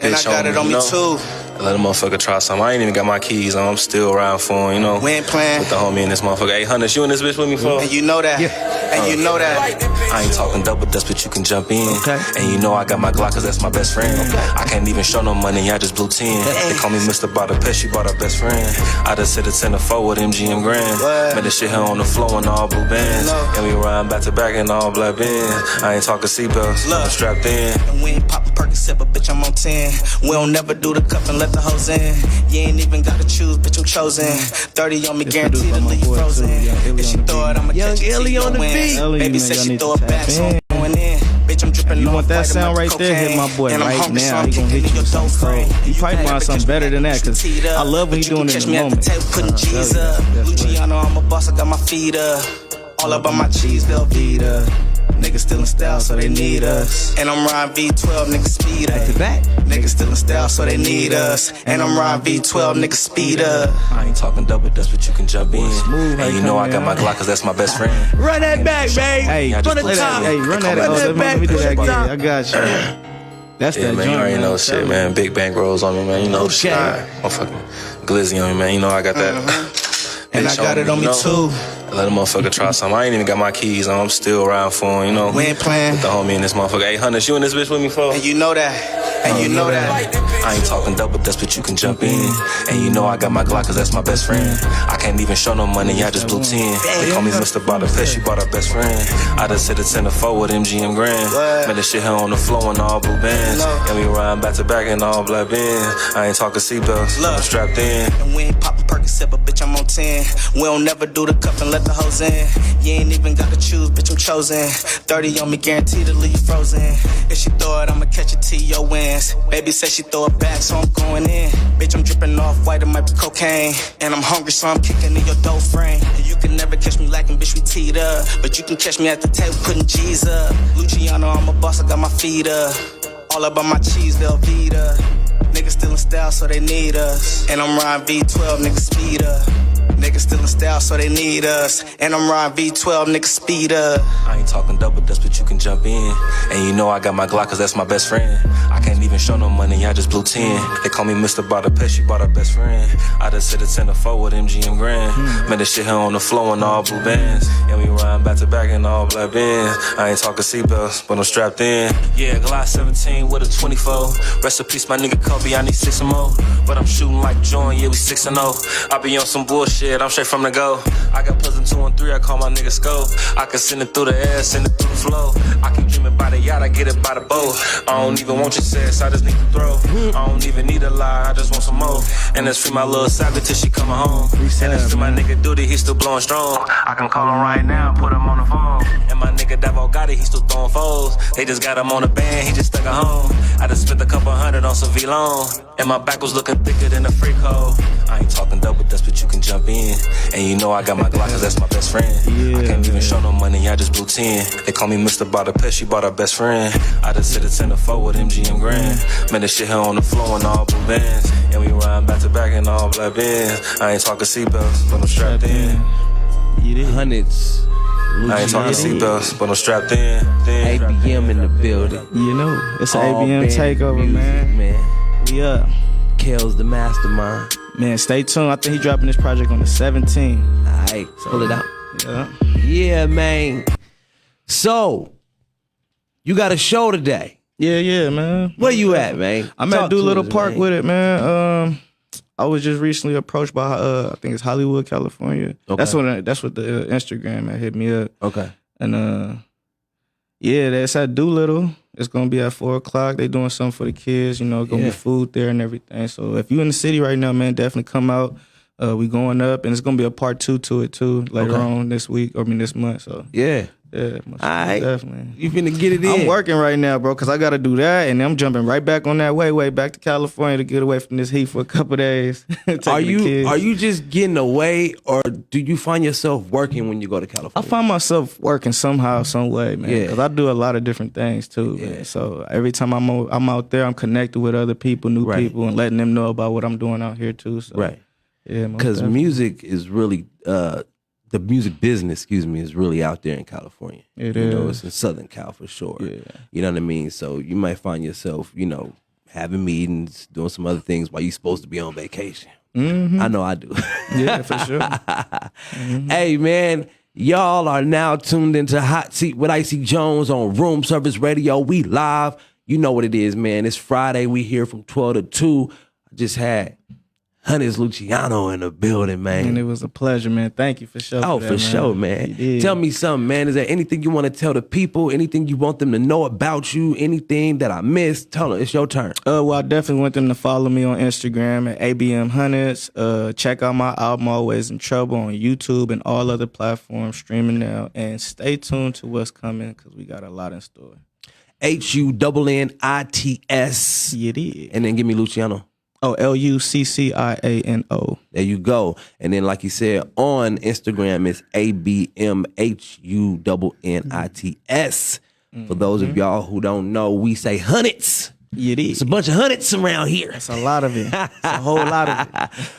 And I got it on me too. Let a motherfucker try something. I ain't even got my keys on. I'm still around for him, you know. We ain't playing. With the homie and this motherfucker. Hey, Hunnits, you in this bitch with me for? And you know that. Yeah. And you know that. I ain't talking double dust, but you can jump in. And you know I got my Glock, cause that's my best friend. I can't even show no money, I just blew 10. They call me Mr. Budapest, she bought her best friend. I just hit a 10 to 4 with MGM Grand. Man, this shit here on the floor in all blue bands. And we ride back to back in all black bands. I ain't talking seatbelts, I'm strapped in. And we ain't poppin' Percocet, but bitch, I'm on 10. We don't never do the cuff and let the hoes in. You ain't even gotta choose, bitch, I'm chosen. 30 on me, guaranteed to leave you frozen. If she throw it, I'ma catch it, see on the beat. Baby said she throw it back, so I'm going in. Bitch, I'm dripping. You want that sound right there? Hit my boy right now. He gonna hit you with something crazy. You probably find something better than that, cause I love when he doing it in the moment. Putting G's up. Lucciano, I'm a boss, I got my feet up. All up on my cheese, Velveeta. Niggas still in style, so they need us. And I'm riding V12, niggas speed up. Niggas still in style, so they need us. And I'm riding V12, niggas speed up. I ain't talking double dust, but you can jump in. And you know I got my Glock, cause that's my best friend. Run that back, babe. Hey, run the top. Hey, run that back. Let me do that again. I got you. That's yeah, that man, joint, you already know shit, man. Big bank rolls on me, man. You know shit. Motherfucking glizzy on me, man. You know I got that. And I got it on me too. Let a motherfucker try something. I ain't even got my keys on. I'm still around for him, you know. We ain't playing. With the homie and this motherfucker. Hey, Hunnits, you in this bitch with me for? And you know that. And you know that. I ain't talking double dust, but you can jump in. And you know I got my Glock, cause that's my best friend. I can't even show no money, I just blew 10. They call me Mr. Budapest, she bought her best friend. I just hit a 10 to 4 with MGM Grand. Man, this shit here on the floor in all blue bands. And we ride back to back in all black bands. I ain't talking seatbelts, I'm strapped in. And we ain't poppin' Percocet, but bitch, I'm on 10. We don't never do the cuff and let the hoes in. You ain't even gotta choose, bitch, I'm chosen. 30 on me, guaranteed to leave you frozen. If she throw it, I'ma catch it till your wins. Baby said she throw it back, so I'm going in. Bitch, I'm dripping off white, it might be cocaine. And I'm hungry, so I'm kicking in your dough frame. And you can never catch me lacking, bitch, we teed up. But you can catch me at the table putting G's up. Luciano, I'm a boss, I got my feet up. All up on my cheese, Velveeta. Niggas still in style, so they need us. And I'm riding V12, niggas speed up. Niggas still in style, so they need us. And I'm riding V12, niggas speed up. I ain't talking double dutch, but you can jump in. And you know I got my Glock, cause that's my best friend. I can't even show no money, I just blew 10. They call me Mr. Budapest, she bought her best friend. I just hit a 10 to 4 with MGM Grand. Man, this shit here on the floor in all blue bands. And we ride back to back in all black bands. I ain't talking seatbelts, but I'm strapped in. Yeah, Glock 17 with a 24. Rest in peace, my nigga Kobe, I need 6 more. But I'm shooting like Jordan, yeah, we 6-0. I be on some bullshit, I'm straight from the go. I got plus in 2 and 3, I call my nigga scope. I can send it through the air, send it through the flow. I keep dreaming by the yacht, I get it by the boat. I don't even want your sex, I just need to throw. I don't even need a lie, I just want some more. And that's free my little savage till she coming home. And that's to my nigga Duty, he still blowing strong. I can call him right now, put him on the phone. And my nigga Davo got it, he still throwing foes. They just got him on the band, he just stuck at home. I just spent a couple hundred on some V-Long. And my back was looking thicker than a freak hole. I ain't talking double dutch, but you can jump in. And you know I got my Glock, cause that's my best friend. I can't even show no money, I just blew 10. They call me Mr. Budapest, she bought her best friend. I just hit a 10 to 4 with MGM Grand. Man, this shit here on the floor in all blue bands. And we ride back to back in all black bands. I ain't talking seatbelts, but I'm strapped in. Hunnits. I ain't talking seatbelts, but I'm strapped in. ABM in the building. You know, it's an All ABM band takeover, music, man. We up. Kel's the mastermind. Man, stay tuned. I think he dropping this project on the 17th. Alright, pull it out. Yeah. Yeah, man. So, you got a show today. Yeah, man. Where you at, man? I'm Talk at to Doolittle us, Park man. with it, man. I was just recently approached by I think it's Hollywood, California. Okay. That's what the Instagram had hit me up. Okay. And yeah, that's at Doolittle. It's gonna be at 4:00. They doing something for the kids, you know, gonna be food there and everything. So if you in the city right now, man, definitely come out. We going up, and it's gonna be a part 2 to it too later on this week, or this month. So Yeah. most Alright. definitely. You finna get it in. I'm working right now, bro, because I got to do that, and I'm jumping right back on that way back to California to get away from this heat for a couple days. Are you just getting away, or do you find yourself working when you go to I California? find myself working somehow, some way, man, Yeah. because I do a lot of different things too, man. So every time I'm out there, I'm connected with other people, new people, and letting them know about what I'm doing out here too. So, Right. yeah, most Because definitely. music is really the music business, is really out there in California. It you know, is. it's in Southern Cal for sure. Yeah. You know what I mean? So you might find yourself, having meetings, doing some other things while you're supposed to be on vacation. I know I do. Yeah, for sure. Hey, man, y'all are now tuned into Hot Seat with IC Jonez on Room Service Radio. We live. You know what it is, man. It's Friday. We here from 12 to 2. I just had Hunnits Lucciano in the building, man. And it was a pleasure, man. Thank you for sure. Oh, for sure, man. Tell me something, man. Is there anything you want to tell the people? Anything you want them to know about you? Anything that I missed? Tell them. It's your turn. Well, I definitely want them to follow me on Instagram at ABM Hunnits. Check out my album Always in Trouble on YouTube and all other platforms streaming now. And stay tuned to what's coming because we got a lot in store. HUNNITS. Yeah, it is. And then give me Luciano. Oh, LUCCIANO. There you go. And then, like you said, on Instagram, it's ABMHUNNITS. For those of y'all who don't know, we say Hunnits. Yeah, it is. It's a bunch of Hunnits around here. It's a lot of it. It's a whole lot of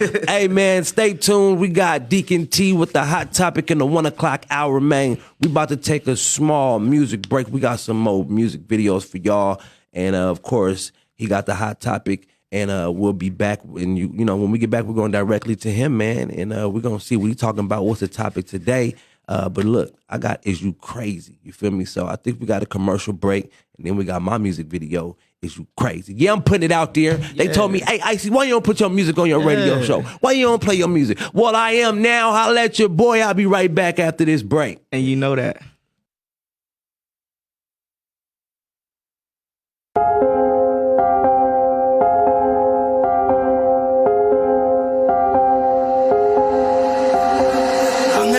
it. Hey, man, stay tuned. We got Deacon T with the hot topic in the 1 o'clock hour, man. We about to take a small music break. We got some more music videos for y'all. And, of course, he got the hot topic. And we'll be back. And, when we get back, we're going directly to him, man. And we're going to see what he's talking about. What's the topic today? But look, I got Is You Crazy? You feel me? So I think we got a commercial break. And then we got my music video, Is You Crazy? Yeah, I'm putting it out there. They told me, hey, Icy, why you don't put your music on your radio show? Why you don't play your music? Well, I am now. Holla at your boy. I'll be right back after this break. And you know that.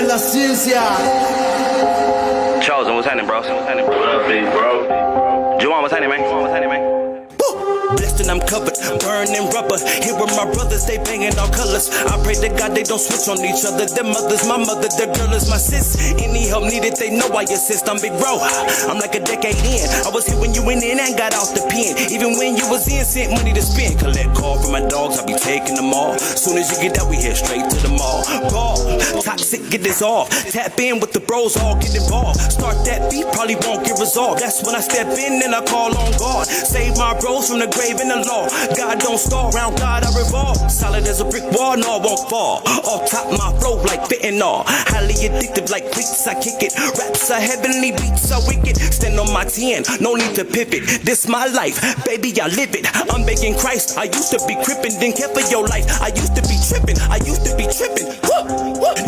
La ciencia. Chosen, what's happening, bro? What up, big bro? Juwan, what's happening, man? Blessed and I I'm covered, burning rubber. Here with my brothers, they banging all colors. I pray to God they don't switch on each other. Their mother's my mother, their girl is my sis. Any help needed, they know I assist. I'm big bro, I'm like a decade in. I was here when you went in and got off the pen. Even when you was in, sent money to spend. Collect call from my dogs, I be taking them all. Soon as you get out, we head straight to the mall. Ball, toxic, get this off. Tap in with the bros, all get involved. Start that beat, probably won't get resolved. That's when I step in and I call on God. Save my bros from the grave and the law. God don't stall, around God I revolve. Solid as a brick wall, no, I won't fall. Off top, my flow like fentanyl. Highly addictive like cleats, I kick it. Raps are heavenly, beats are wicked. Stand on my 10, no need to pivot. This my life, baby, I live it. I'm begging Christ, I used to be crippin', didn't care for your life. I used to be trippin', I used to be trippin'.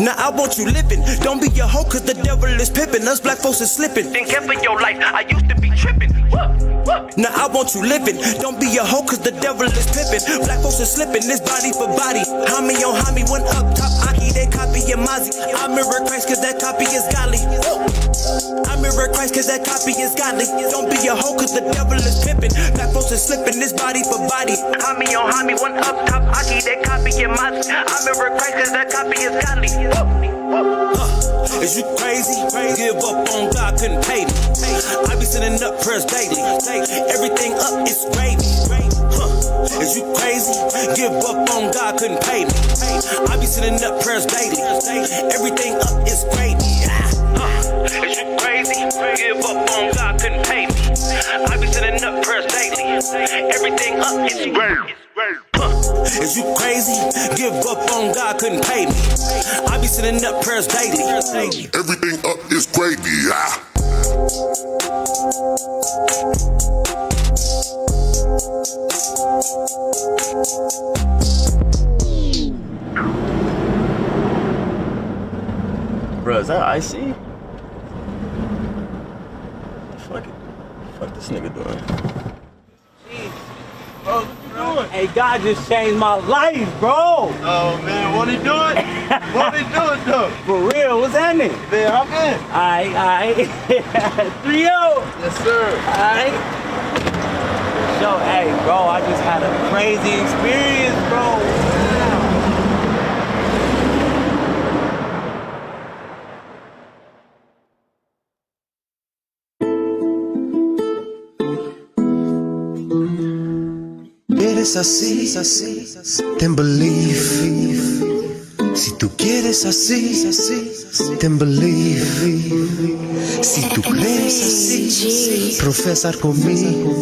Now I want you living. Don't be a hoe, cause the devil is pippin'. Us black folks is slippin', didn't care for your life. I used to be trippin'. Now I want you living. Don't be a hoe, cause the devil is pippin'. Black folks is slippin', this body for body. Homie on homie, one up top, Aki, they copy your Mozzie. I mirror Christ, cause that copy is godly. I mirror Christ, cause that copy is godly. Don't be a hoe, cause the devil is pippin'. Black folks is slippin', this body for body. Homie on homie, one up top, Aki, they copy your Mozzie. I mirror Christ, cause that copy is godly. Is you crazy? Give up on God, couldn't pay me. I be sending up prayers daily. Everything up is gravy. Is you crazy? Give up on God, couldn't pay me. I be sending up prayers daily. Everything up is gravy. Is you crazy? Give up on God, couldn't pay me. I be sending up prayers daily. Everything up is gravy. Is you crazy? Give up on God, couldn't pay me. I be sending up prayers daily. Everything up is gravy. Bro, is that IC? Fuck this nigga doing? Bro, what you doing? Hey, God just changed my life, bro. Oh, man, what he doing? What he doing, though? For real, what's happening? Man, I'm in. Aight. 3-0. Yes, sir. Aight. So, hey, bro, I just had a crazy experience, bro. Eres así, ten believe. Si tú quieres así, ten believe. Si tú crees así, profesar conmigo.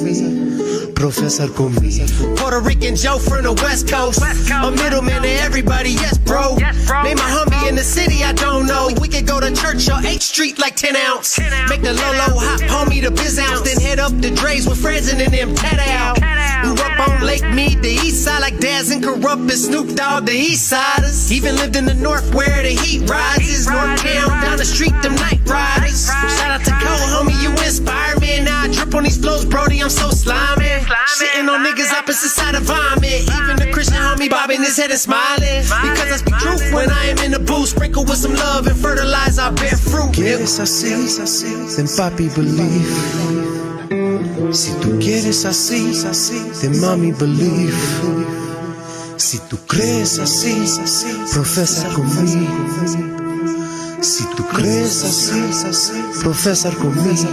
Professor conmigo. Puerto Rican Joe from the West Coast. A middleman to everybody, yes bro. Name my homie in the city, I don't know. We could go to church or 8th Street like 10 ounce. Make the Lolo hop, homie the biz ounce. Then head up the Dre's with friends and then them tat out. Grew up on Lake Mead, the east side like Daz and Corrupt and Snoop Dogg, the east siders. Even lived in the north where the heat rises. North town, down the street, them night riders. Shout out to Cole, homie, you inspire me. Now I drip on these flows, Brody, I'm so slimy. Sitting on niggas opposite side of vomit. Even the Christian homie bobbing his head and smiling. Because I speak truth when I am in the booth. Sprinkle with some love and fertilize, I bear fruit. Quieres así, then papi believe. Si tú quieres así, then mami believe. Si tú crees así, profesa conmigo. Si tú crees así, profesa conmigo.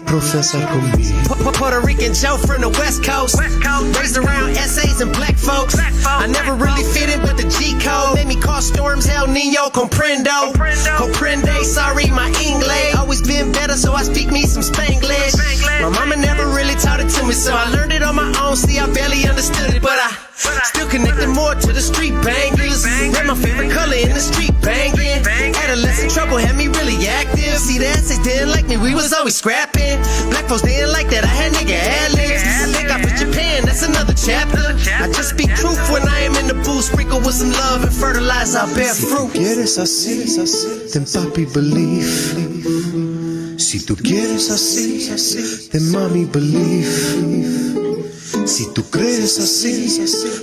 Professor conmigo. Puerto Rican Joe from the West Coast. Raised around essays and black folks. I never really fit in with the G code. Made me call storms El Nino comprendo. Comprende, sorry my English. Always been better, so I speak me some Spanglish. My mama never really taught it to me, so I learned it on my own. See, I barely understood it, but I still connected more to the street bangers. Red my favorite color in the street banging. Adolescent trouble had me really active. See, the essays didn't like me, we was always scrapping. Black folks didn't like that, I had nigga ad-libs. Lick off of Japan, that's another chapter. I just speak truth when I am in the booth. Sprinkle with some love and fertilize, I bear fruit. Si tú quieres así, then papi believe. Si tú quieres así, then mami believe. Si tú crees así,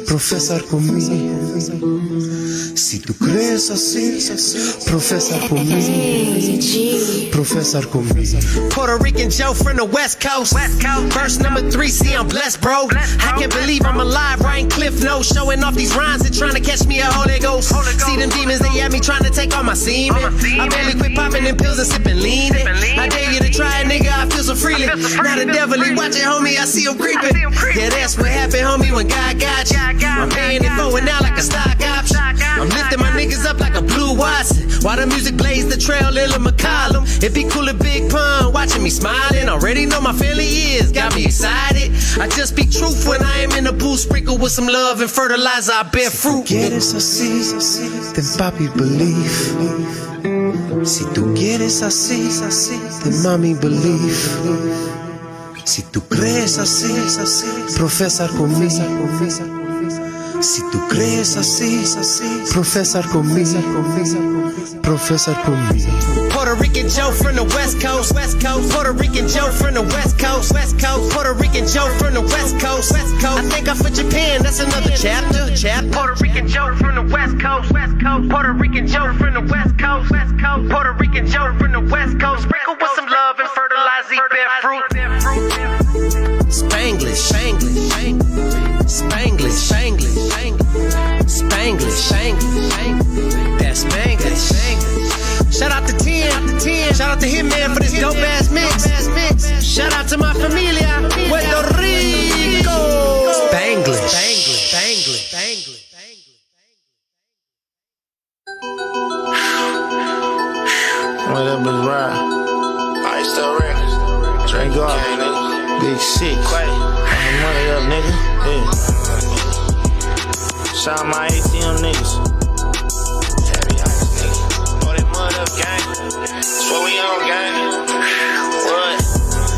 profesar conmigo. Si tú crees así, profesar conmigo. Profesar conmigo. Puerto Rican Joe from the West Coast. Verse number 3, see I'm blessed, bro. I can't believe I'm alive, writing cliff notes, showing off these rhymes and trying to catch me a Holy Ghost. See them demons, they at me trying to take all my semen. I barely quit popping them pills and sipping lean. I dare you to try it, nigga, I feel so freely. Now the devil, he watching, homie, I see him creeping. Yeah, that's what happened, homie, when God got you. I'm paying it forward now like a stock option. I'm lifting my niggas up like a blue Watson. While the music blaze the trail, Lil McCollum. It be cool at Big Pun, watching me smiling. Already know my family is, got me excited. I just speak truth when I am in the booth. Sprinkle with some love and fertilizer, I bear fruit. Si tú quieres así, then papi believe. Si tú quieres así, then mami believe. Si tú crees así, profesar conmigo. Si tú crees así, profesar conmigo. Profesar conmigo. Puerto Rican Joe from the West Coast. Puerto Rican Joe from the West Coast. Puerto Rican Joe from the West Coast. I think I'm for Japan, that's another chapter. Puerto Rican Joe from the West Coast. Puerto Rican Joe from the West Coast. Puerto Rican Joe from the West Coast. Sprinkle with some love and fertilize these bare fruit. Spanglish, Spanglish, Spanglish, Spanglish, Spanglish, Spanglish. That's Spanglish. Shout out to 10. Shout out to Hitman for this dope ass mix. Shout out to my familia, Puerto Rico. Spanglish, Spanglish, Spanglish, Spanglish. What up, Big Rod? Ice the records. Drink off. Big 6. Put the money up, nigga. Yeah. Shout out my ATM niggas. Heavy ice, nigga. Throw that mud up, gang. That's what we on, gang. What?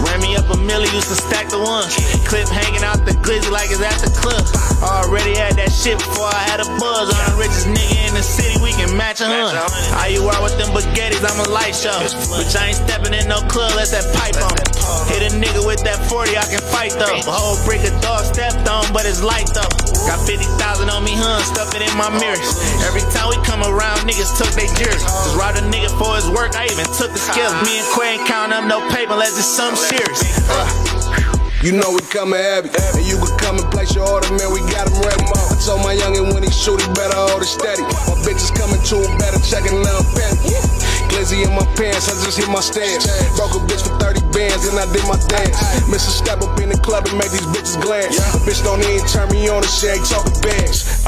Ran me up a milli, used to stack the ones. Clip hanging out the glizzy like it's at the club. Already had that shit before I had a buzz. I'm the richest nigga in the city, we can match a hun. How you are with them baguettes, I'm a light show. Bitch, I ain't stepping in no club, let that pipe on. Hit a nigga with that 40, I can fight though. A whole brick of dog stepped on, but it's light though. Got 50,000 on me, hun, stuff it in my mirrors. Every time we come around, niggas took they jerseys. Just robbed a nigga for his work, I even took the scales. Me and Quay ain't counting up no paper unless it's something serious. You know we coming heavy, and you can come and place your order, man, we got him ready. I told my youngin' when he shoot, he better hold it steady. My bitch is coming to him, better checkin' now, penny. Glizzy in my pants, I just hit my stance. Broke a bitch for 30 bands, and I did my dance. Miss a step up in the club and make these bitches glance. A bitch don't even turn me on, and she ain't talking bands.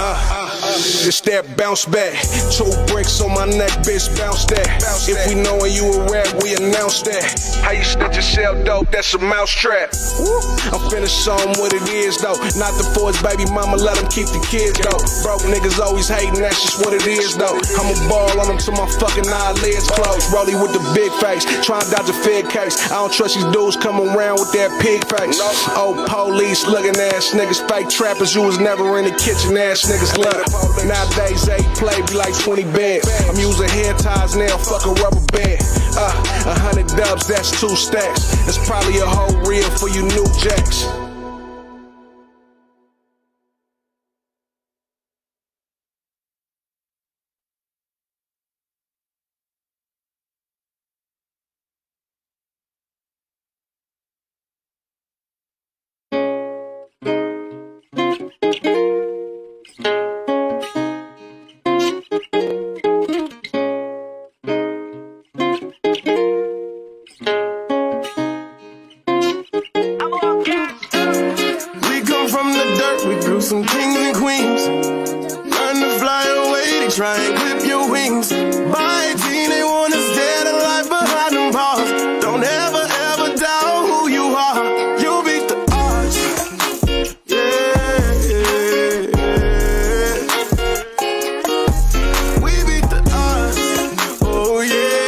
Just that bounce back. 2 bricks on my neck, bitch, bounce that. If we knowin' you a rap, we announce that. How you snitch and sell dope, that's a mousetrap. I'm finna show him what it is, though. Not the force, baby mama, let him keep the kids, though. Broke niggas always hating, that's just what it is, though. I'ma ball on them till my fucking eyelids close. Rollie with the big face, trying to dodge a fed case. I don't trust these dudes coming around with that pig face. Oh, police looking ass niggas, fake trappers, you was never in the kitchen, ass niggas love it. Nowadays, 8 play be like 20 bands. I'm using hair ties now, fuck a rubber band. 100 dubs, that's 2 stacks. It's probably a whole reel for you new jacks. Some kings and queens, learn to fly away, they try and clip your wings. By 18, they want us dead and life behind them bars. Don't ever, ever doubt who you are. You beat the odds, yeah. We beat the odds, oh yeah.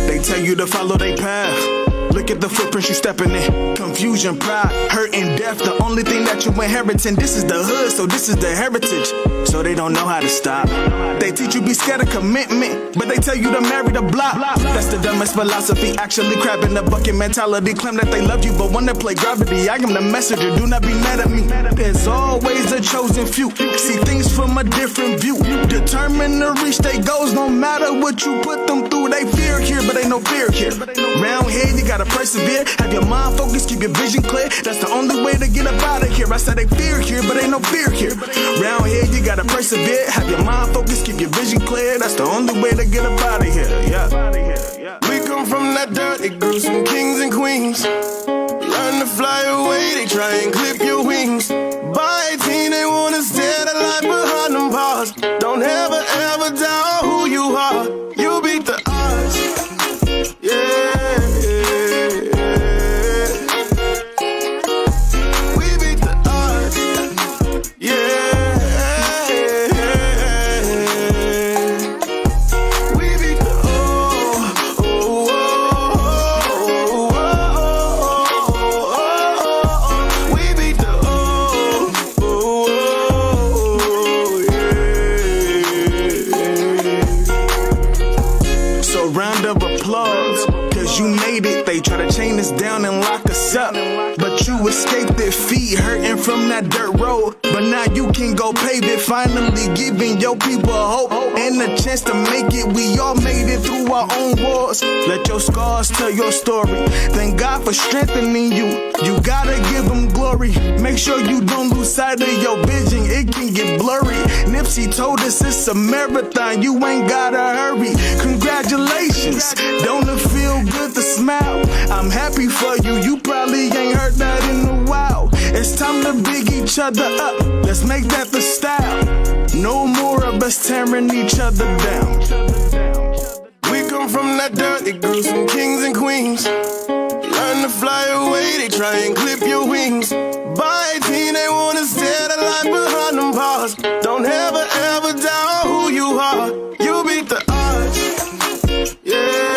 They tell you to follow their path. Look at the footprints you stepping in. Confused confusion, pride, hurt, and death. The only thing that you inheriting, this is the hood, so this is the heritage. So they don't know how to stop. They teach you be scared of commitment, but they tell you to marry the block. That's the dumbest philosophy, actually crab in the bucket mentality. Claim that they love you, but when they play gravity, I am the messenger, do not be mad at me. There's always a chosen few, see things from a different view. Determined to reach their goals, no matter what you put them through. They fear here, but ain't no fear here. Round here, you gotta persevere, have your mind focused, keep your vision clear. That's the only way to get up out of here. I said they fear here, but ain't no fear here. Round here, you gotta persevere, have your mind focused, keep your vision clear. That's the only way to get up out of here. Yeah. We come from that dirt, it grew some kings and queens. Learn to fly away, they try and clip your wings. By 18, they wanna stare the light behind them bars. Don't ever, ever doubt who you are. You beat the odds. Yeah. We beat the odds. Yeah. You made it, they try to chain us down and lock us up, but you escaped it, feet hurting from that dirt road. But now you can go pave it, finally giving your people hope and a chance to make it. We all made it through our own wars. Let your scars tell your story. Thank God for strengthening you. You gotta give him glory. Make sure you don't lose sight of your vision, it can get blurry. Nipsey told us it's a marathon, you ain't gotta hurry. Congratulations, don't it feel good to smile? I'm happy for you, you probably ain't heard that in a while. It's time to big each other up, let's make that the style. No more of us tearing each other down. We come from that dirt, it grew some kings and queens. Learn to fly away, they try and clip your wings. By 18, they wanna stare the light behind them bars. Don't ever, ever doubt who you are. You beat the odds. Yeah.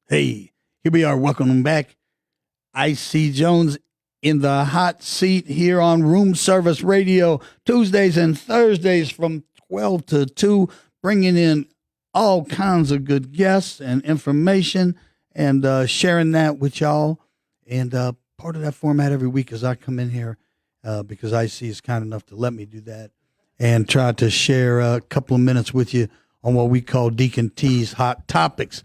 Hey, here we are. Welcome back. IC Jonez in the hot seat here on Room Service Radio, Tuesdays and Thursdays from 12 to 2, bringing in all kinds of good guests and information and sharing that with y'all. And part of that format every week is I come in here because IC is kind enough to let me do that and try to share a couple of minutes with you on what we call Deacon T's Hot Topics.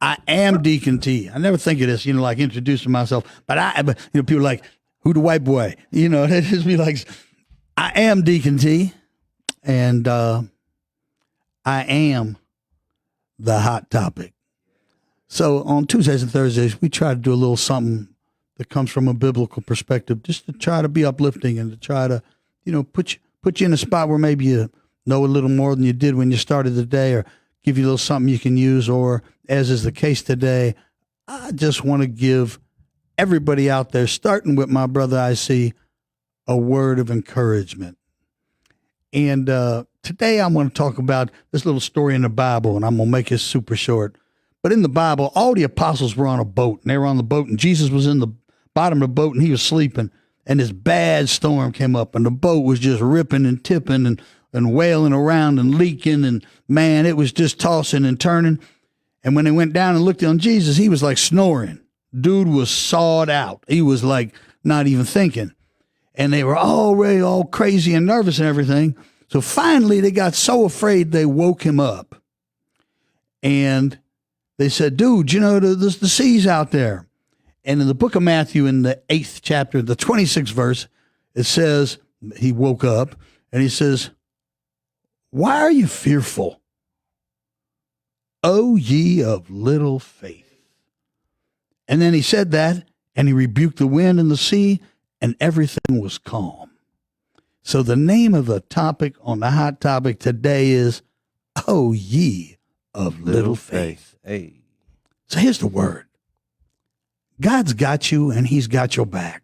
I am Deacon T. I never think of this, like introducing myself, but people are like, who the white boy? They just be like, I am Deacon T, and I am the hot topic. So on Tuesdays and Thursdays, we try to do a little something that comes from a biblical perspective, just to try to be uplifting and to try to, put you in a spot where maybe you know a little more than you did when you started the day, or give you a little something you can use, or as is the case today, I just want to give everybody out there, starting with my brother IC, a word of encouragement. And today I want to talk about this little story in the Bible, and I'm going to make it super short. But in the Bible, all the apostles were on a boat, and they were on the boat, and Jesus was in the bottom of the boat, and he was sleeping, and this bad storm came up, and the boat was just ripping and tipping and wailing around and leaking, and man, it was just tossing and turning. And when they went down and looked on Jesus, he was like snoring. Dude was sawed out. He was like not even thinking. And they were already all crazy and nervous and everything. So finally they got so afraid they woke him up. And they said, dude, you know, the sea's out there. And in the book of Matthew, in the 8th chapter, the 26th verse, it says, he woke up and he says, why are you fearful, O ye of little faith? And then he said that, and he rebuked the wind and the sea, and everything was calm. So the name of the topic on the hot topic today is, O ye of little faith. Hey. So here's the word. God's got you, and he's got your back.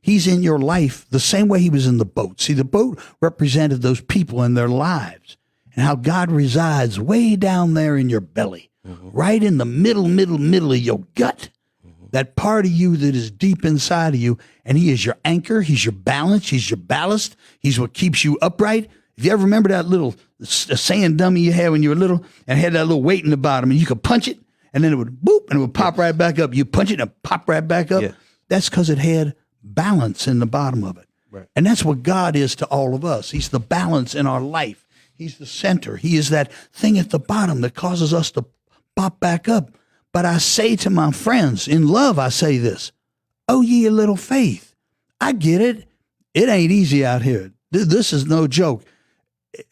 He's in your life the same way he was in the boat. See, the boat represented those people and their lives and how God resides way down there in your belly, right in the middle of your gut, that part of you that is deep inside of you. And he is your anchor. He's your balance. He's your ballast. He's what keeps you upright. If you ever remember that little sand dummy you had when you were little and had that little weight in the bottom and you could punch it and then it would boop and it would pop right back up. You punch it and it pop right back up. Yeah. That's because it had balance in the bottom of it. Right. And that's what God is to all of us. He's the balance in our life. He's the center. He is that thing at the bottom that causes us to pop back up. But I say to my friends, in love, I say this, oh, ye a little faith. I get it. It ain't easy out here. This is no joke.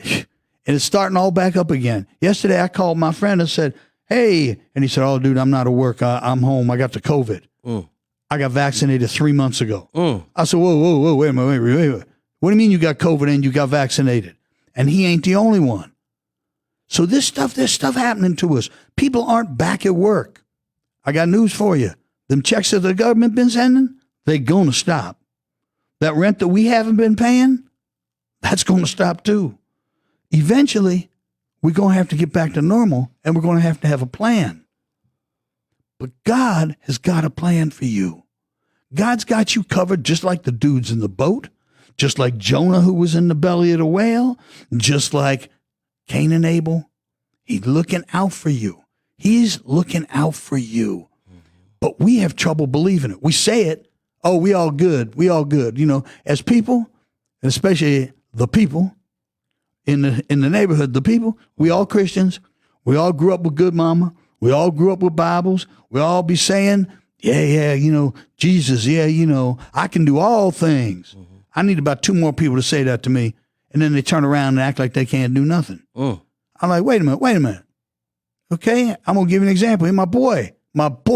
And it's starting all back up again. Yesterday, I called my friend and said, hey, and he said, oh, dude, I'm not at work. I'm home. I got the COVID. I got vaccinated 3 months ago. I said, whoa, wait a minute. What do you mean you got COVID and you got vaccinated? And he ain't the only one. So there's stuff happening to us. People aren't back at work. I got news for you. Them checks that the government been sending, they're going to stop. That rent that we haven't been paying, that's going to stop too. Eventually, we're going to have to get back to normal, and we're going to have a plan. But God has got a plan for you. God's got you covered just like the dudes in the boat, just like Jonah who was in the belly of the whale, just like Cain and Abel. He's looking out for you. He's looking out for you. But we have trouble believing it. We say it, oh, we all good. We all good. You know, as people, and especially the people in the neighborhood, the people, we all Christians. We all grew up with good mama. We all grew up with Bibles. We all be saying, yeah, you know, Jesus, yeah, you know, I can do all things. I need about 2 more people to say that to me. And then they turn around and act like they can't do nothing. I'm like, wait a minute. Okay, I'm going to give you an example. Here, my boy,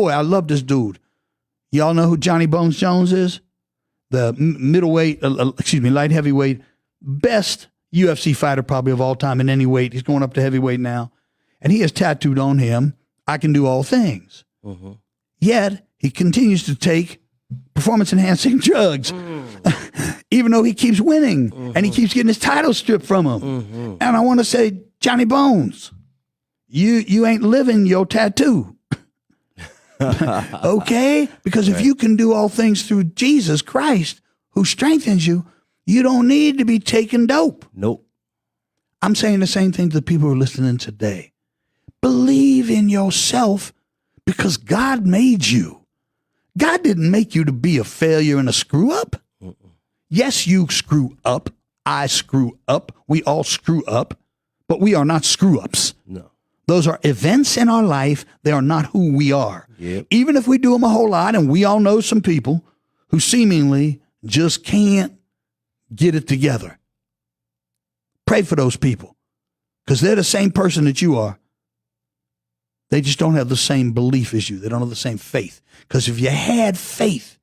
I love this dude. Y'all know who Johnny Bones Jones is? The light heavyweight, best UFC fighter probably of all time in any weight. He's going up to heavyweight now. And he has tattooed on him, I can do all things. Yet, he continues to take performance-enhancing drugs, even though he keeps winning, and he keeps getting his title stripped from him. And I want to say, Johnny Bones, you ain't living your tattoo. Okay? Because if you can do all things through Jesus Christ, who strengthens you, you don't need to be taking dope. Nope. I'm saying the same thing to the people who are listening today. Believe in yourself because God made you. God didn't make you to be a failure and a screw up. Yes, you screw up. I screw up. We all screw up, but we are not screw ups. No. Those are events in our life. They are not who we are. Yep. Even if we do them a whole lot, and we all know some people who seemingly just can't get it together. Pray for those people because they're the same person that you are. They just don't have the same belief as you. They don't have the same faith. Because if you had faith,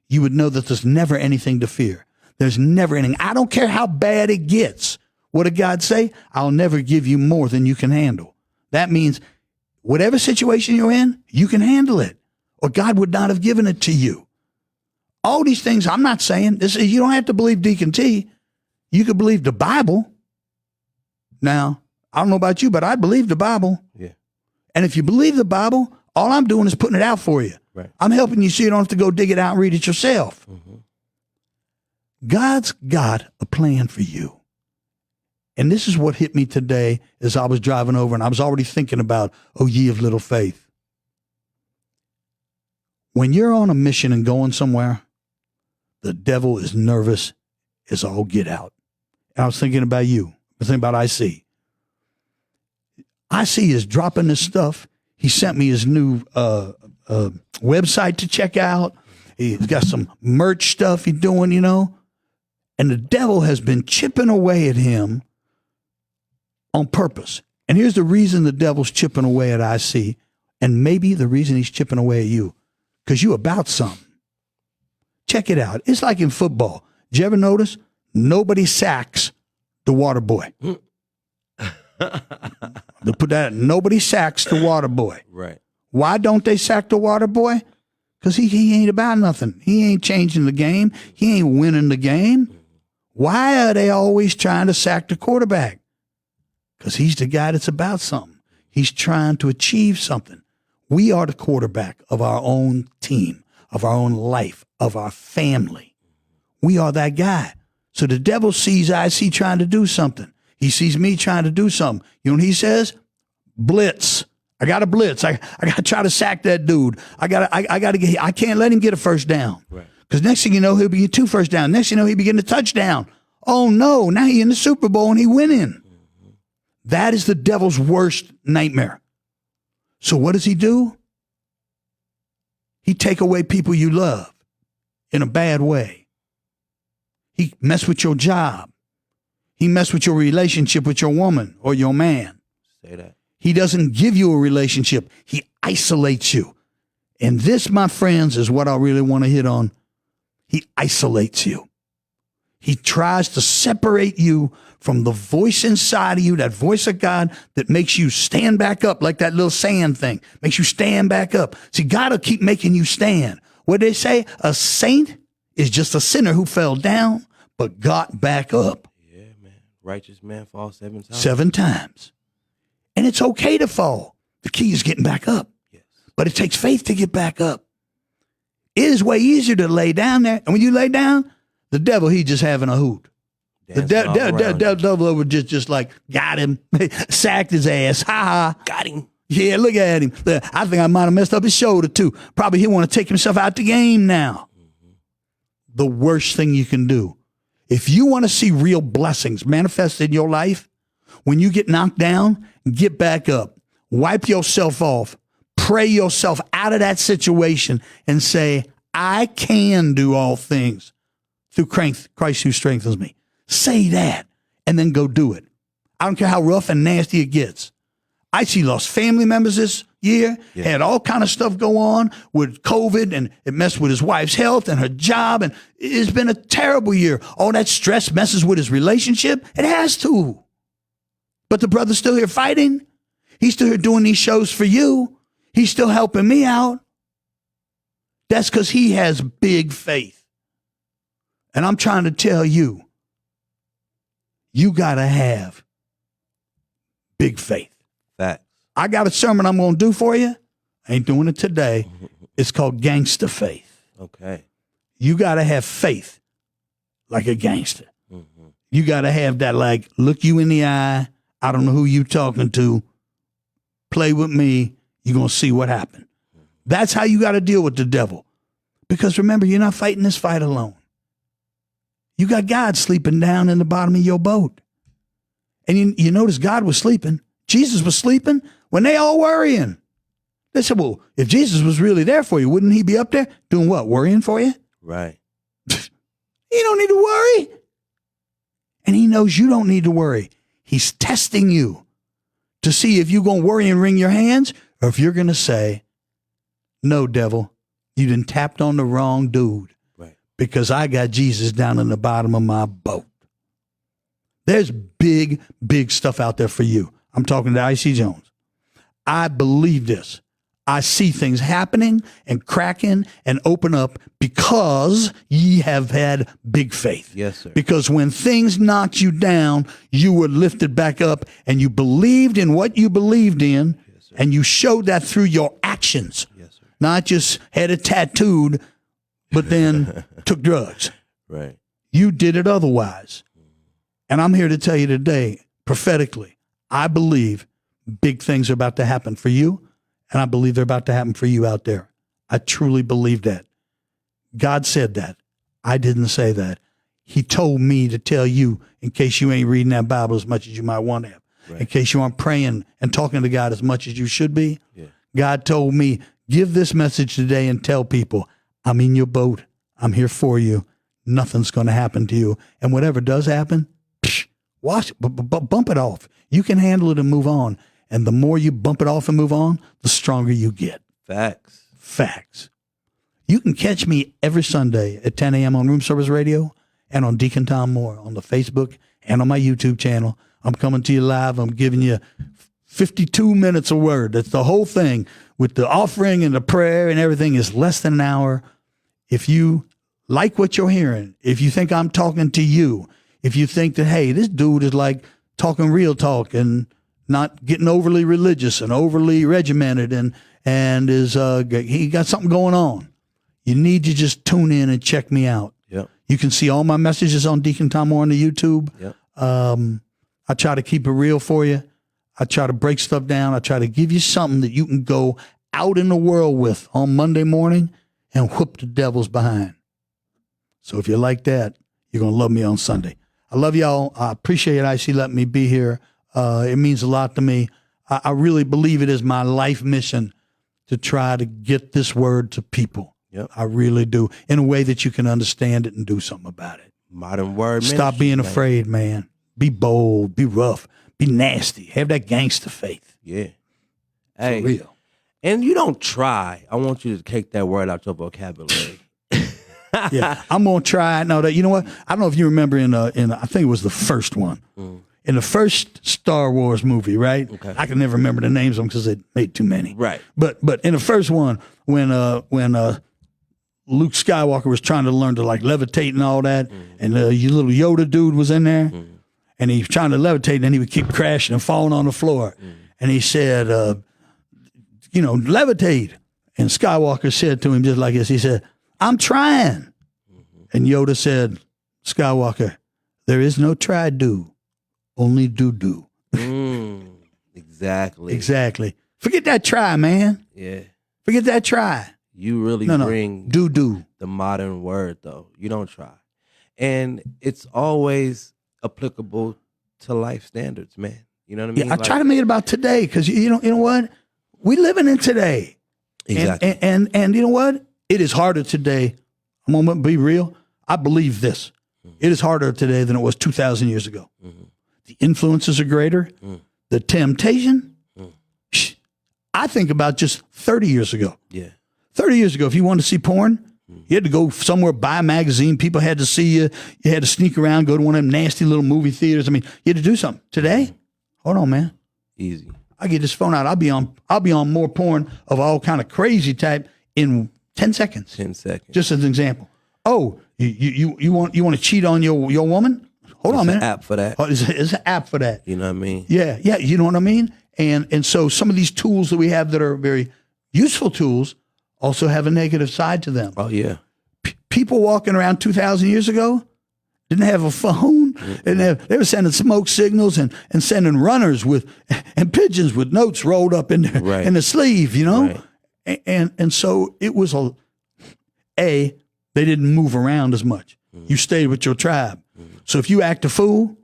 you would know that there's never anything to fear. There's never anything. I don't care how bad it gets. What did God say? I'll never give you more than you can handle. That means whatever situation you're in, you can handle it. Or God would not have given it to you. All these things I'm not saying. You don't have to believe Deacon T. You could believe the Bible. Now, I don't know about you, but I believe the Bible. Yeah. And if you believe the Bible, all I'm doing is putting it out for you. Right. I'm helping you so you don't have to go dig it out and read it yourself. God's got a plan for you. And this is what hit me today as I was driving over, and I was already thinking about, oh, ye of little faith. When you're on a mission and going somewhere, the devil is nervous as all get out. And I was thinking about you. I was thinking about IC. IC is dropping this stuff. He sent me his new website to check out. He's got some merch stuff he's doing, you know. And the devil has been chipping away at him on purpose. And here's the reason the devil's chipping away at IC, and maybe the reason he's chipping away at you, because you about something. Check it out. It's like in football. Did you ever notice? Nobody sacks the water boy. They put that. Nobody sacks the water boy. Right. Why don't they sack the water boy? Because he ain't about nothing. He ain't changing the game. He ain't winning the game. Why are they always trying to sack the quarterback? Because he's the guy that's about something. He's trying to achieve something. We are the quarterback of our own team, of our own life, of our family. We are that guy. So the devil sees IC trying to do something. He sees me trying to do something. You know what he says? Blitz. I got to blitz. I got to try to sack that dude. I can't let him get a first down. Right. Because next thing you know, he'll be getting 2 first downs. Next thing you know, he'll be getting a touchdown. Oh no, now he's in the Super Bowl and he winning. That is the devil's worst nightmare. So what does he do? He take away people you love in a bad way. He mess with your job. He mess with your relationship with your woman or your man. Say that. He doesn't give you a relationship. He isolates you. And this, my friends, is what I really want to hit on. He isolates you. He tries to separate you from the voice inside of you, that voice of God that makes you stand back up like that little sand thing, makes you stand back up. See, God will keep making you stand. What they say? A saint is just a sinner who fell down but got back up. Yeah, man. Righteous man falls 7 times. 7 times. And it's okay to fall. The key is getting back up. Yes. But it takes faith to get back up. It is way easier to lay down there. And when you lay down, the devil, he's just having a hoot. The devil over just like, got him, sacked his ass, ha ha. Got him. Yeah, look at him. I think I might have messed up his shoulder too. Probably he want to take himself out the game now. The worst thing you can do. If you want to see real blessings manifest in your life, when you get knocked down, get back up. Wipe yourself off. Pray yourself out of that situation and say, I can do all things through Christ who strengthens me. Say that and then go do it. I don't care how rough and nasty it gets. IC lost family members this year, had all kind of stuff go on with COVID, and it messed with his wife's health and her job, and it's been a terrible year. All that stress messes with his relationship. It has to. But the brother's still here fighting. He's still here doing these shows for you. He's still helping me out. That's because he has big faith. And I'm trying to tell you, you got to have big faith. Facts. I got a sermon I'm going to do for you. I ain't doing it today. It's called Gangster Faith. Okay. You got to have faith like a gangster. Mm-hmm. You got to have that, like, look you in the eye. I don't know who you talking to. Play with me. You're going to see what happened. That's how you got to deal with the devil. Because remember, you're not fighting this fight alone. You got God sleeping down in the bottom of your boat. And you notice God was sleeping. Jesus was sleeping when they all worrying. They said, well, if Jesus was really there for you, wouldn't he be up there doing what? Worrying for you? Right. You don't need to worry. And he knows you don't need to worry. He's testing you to see if you're going to worry and wring your hands or if you're going to say, no, devil, you done tapped on the wrong dude. Because I got Jesus down in the bottom of my boat. There's big, big stuff out there for you. I'm talking to IC Jonez. I believe this. I see things happening and cracking and open up because ye have had big faith. Yes, sir. Because when things knocked you down, you were lifted back up and you believed in what you believed in, yes, and you showed that through your actions. Yes, sir. Not just had it tattooed, but then took drugs. Right. You did it otherwise. And I'm here to tell you today, prophetically, I believe big things are about to happen for you, and I believe they're about to happen for you out there. I truly believe that. God said that. I didn't say that. He told me to tell you, in case you ain't reading that Bible as much as you might want to have, in case you aren't praying and talking to God as much as you should be. Yeah. God told me, give this message today and tell people, I'm in your boat. I'm here for you. Nothing's going to happen to you. And whatever does happen, bump it off. You can handle it and move on. And the more you bump it off and move on, the stronger you get. Facts. You can catch me every Sunday at 10 a.m. on Room Service Radio and on Deacon Tom Moore on the Facebook and on my YouTube channel. I'm coming to you live. I'm giving you 52 minutes of word. That's the whole thing with the offering and the prayer and everything is less than an hour. If you like what you're hearing, if you think I'm talking to you, if you think that, hey, this dude is like talking real talk and not getting overly religious and overly regimented and is he got something going on, you need to just tune in and check me out. Yep. You can see all my messages on Deacon Tom Moore on the YouTube. Yep. I try to keep it real for you. I try to break stuff down. I try to give you something that you can go out in the world with on Monday morning and whoop the devil's behind. So if you like that, you're going to love me on Sunday. I love y'all. I appreciate IC letting me be here. It means a lot to me. I really believe it is my life mission to try to get this word to people. Yep. I really do, in a way that you can understand it and do something about it. Modern word ministry. Stop being afraid, man. Be bold, be rough, be nasty. Have that gangster faith. Yeah. Hey, for real. And you don't try. I want you to take that word out your vocabulary. Yeah, I'm gonna try. No, that you know what? I don't know if you remember in I think it was the first one, in the first Star Wars movie, right? Okay. I can never remember the names of them because they made too many. Right. But in the first one, when Luke Skywalker was trying to learn to like levitate and all that, and your little Yoda dude was in there, and he was trying to levitate, and then he would keep crashing and falling on the floor, and he said, levitate, and Skywalker said to him just like this, he said, I'm trying. And Yoda said, Skywalker, there is no try do, only do. Exactly. Forget that try, man. Yeah. Forget that try. You really bring do the modern word, though. You don't try. And it's always applicable to life standards, man. You know what I mean? Yeah, I try to make it about today because, you know what? We living in today. Exactly. And you know what? It is harder today. I'm going to be real. I believe this. It is harder today than it was 2,000 years ago. The influences are greater. The temptation. I think about just 30 years ago. Yeah. 30 years ago, if you wanted to see porn, you had to go somewhere, buy a magazine. People had to see you. You had to sneak around, go to one of them nasty little movie theaters. I mean, you had to do something. Today, hold on, man. Easy. I get this phone out. I'll be on more porn of all kind of crazy type in 10 seconds. 10 seconds. Just as an example. Oh, you want to cheat on your woman? Hold on a minute. There's an app for that. Oh, it's an app for that. You know what I mean? Yeah. You know what I mean? And so some of these tools that we have that are very useful tools also have a negative side to them. Oh, yeah. People walking around 2,000 years ago didn't have a phone. They were sending smoke signals and sending runners and pigeons with notes rolled up in the sleeve, you know? Right. And so it was they didn't move around as much. You stayed with your tribe. So if you act a fool,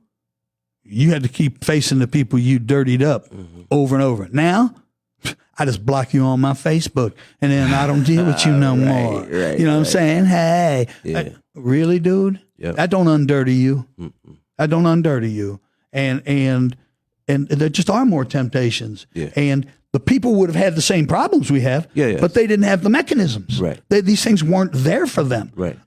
you had to keep facing the people you dirtied up over and over. Now, I just block you on my Facebook, and then I don't deal with you no more. Right, you know what I'm saying? Hey, really, dude? Yep. I don't undirty you. I don't undirty you. And there just are more temptations. Yeah. And the people would have had the same problems we have, but they didn't have the mechanisms. Right. These things weren't there for them. Right.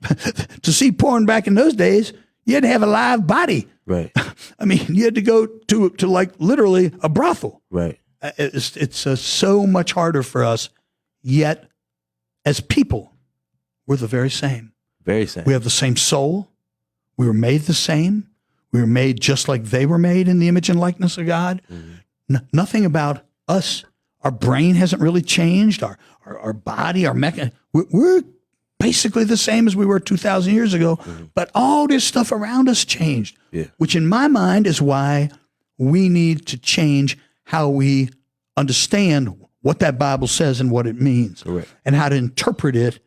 To see porn back in those days, you had to have a live body. Right. I mean, you had to go to like literally a brothel. Right. It's so much harder for us, yet as people, we're the very same. Very same. We have the same soul. We were made the same. We were made just like they were made in the image and likeness of God. Nothing about us. Our brain hasn't really changed. Our body, our mechanism. We're basically the same as we were 2,000 years ago. But all this stuff around us changed, which in my mind is why we need to change how we understand what that Bible says and what it means. Correct. And how to interpret it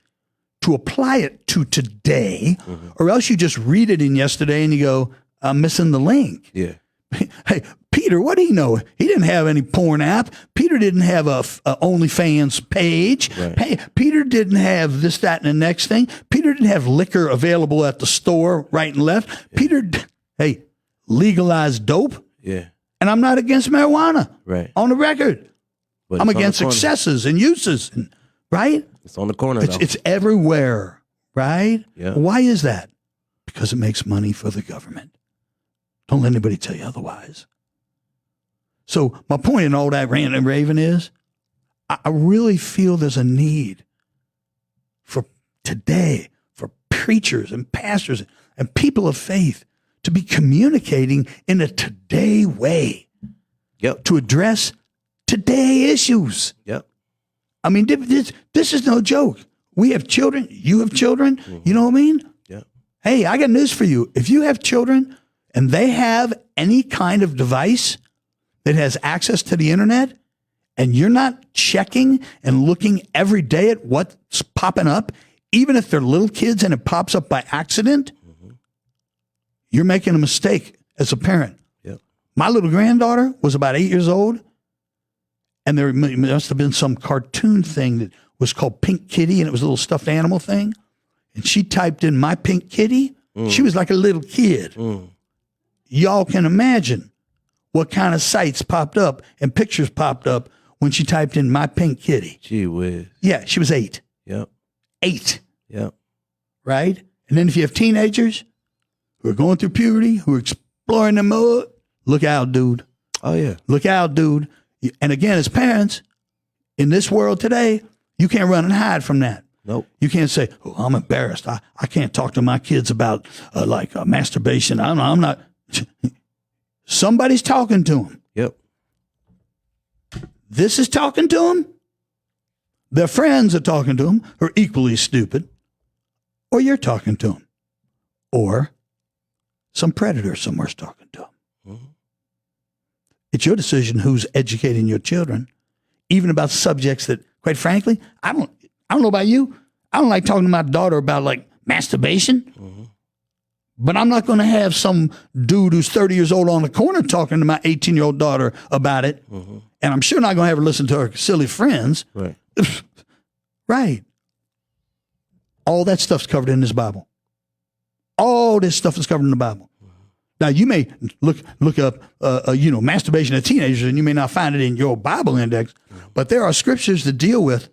to apply it to today, or else you just read it in yesterday and you go, I'm missing the link. Yeah. Hey, Peter, what did he know? He didn't have any porn app. Peter didn't have a OnlyFans page. Right. Peter didn't have this, that, and the next thing. Peter didn't have liquor available at the store right and left. Yeah. Peter, hey, legalized dope. Yeah. And I'm not against marijuana. Right. On the record. But I'm it's on against the corner. excesses and uses. Right? It's on the corner, though. It's everywhere. Right? Yeah. Why is that? Because it makes money for the government. Don't let anybody tell you otherwise. So my point in all that rant and raving is, I really feel there's a need for today, for preachers and pastors and people of faith to be communicating in a today way. Yep. To address today issues. Yep. I mean, this is no joke. We have children. You have children. Mm-hmm. You know what I mean? Yep. Hey, I got news for you. If you have children and they have any kind of device that has access to the internet and you're not checking and looking every day at what's popping up, even if they're little kids and it pops up by accident, you're making a mistake as a parent. Yep. My little granddaughter was about 8 years old, and there must have been some cartoon thing that was called Pink Kitty, and it was a little stuffed animal thing. And she typed in my pink kitty. She was like a little kid. Y'all can imagine what kind of sites popped up and pictures popped up when she typed in my pink kitty. Gee whiz. Yeah, she was 8. Yep. 8. Yep. Right? And then if you have teenagers who are going through puberty, who are exploring the mud, look out, dude. Oh, yeah. Look out, dude. And again, as parents, in this world today, you can't run and hide from that. Nope. You can't say, oh, I'm embarrassed. I can't talk to my kids about masturbation. I'm not. Somebody's talking to them. Yep. This is talking to them. Their friends are talking to them who are equally stupid. Or you're talking to them. Or some predator somewhere's talking to them. Mm-hmm. It's your decision who's educating your children, even about subjects that, quite frankly, I don't know about you. I don't like talking to my daughter about like masturbation. Mm-hmm. But I'm not going to have some dude who's 30 years old on the corner talking to my 18-year-old daughter about it. Mm-hmm. And I'm sure not going to have her listen to her silly friends. Right. Right. All that stuff's covered in this Bible. All this stuff is covered in the Bible. Now, you may look up, masturbation of teenagers, and you may not find it in your Bible index, but there are scriptures that deal with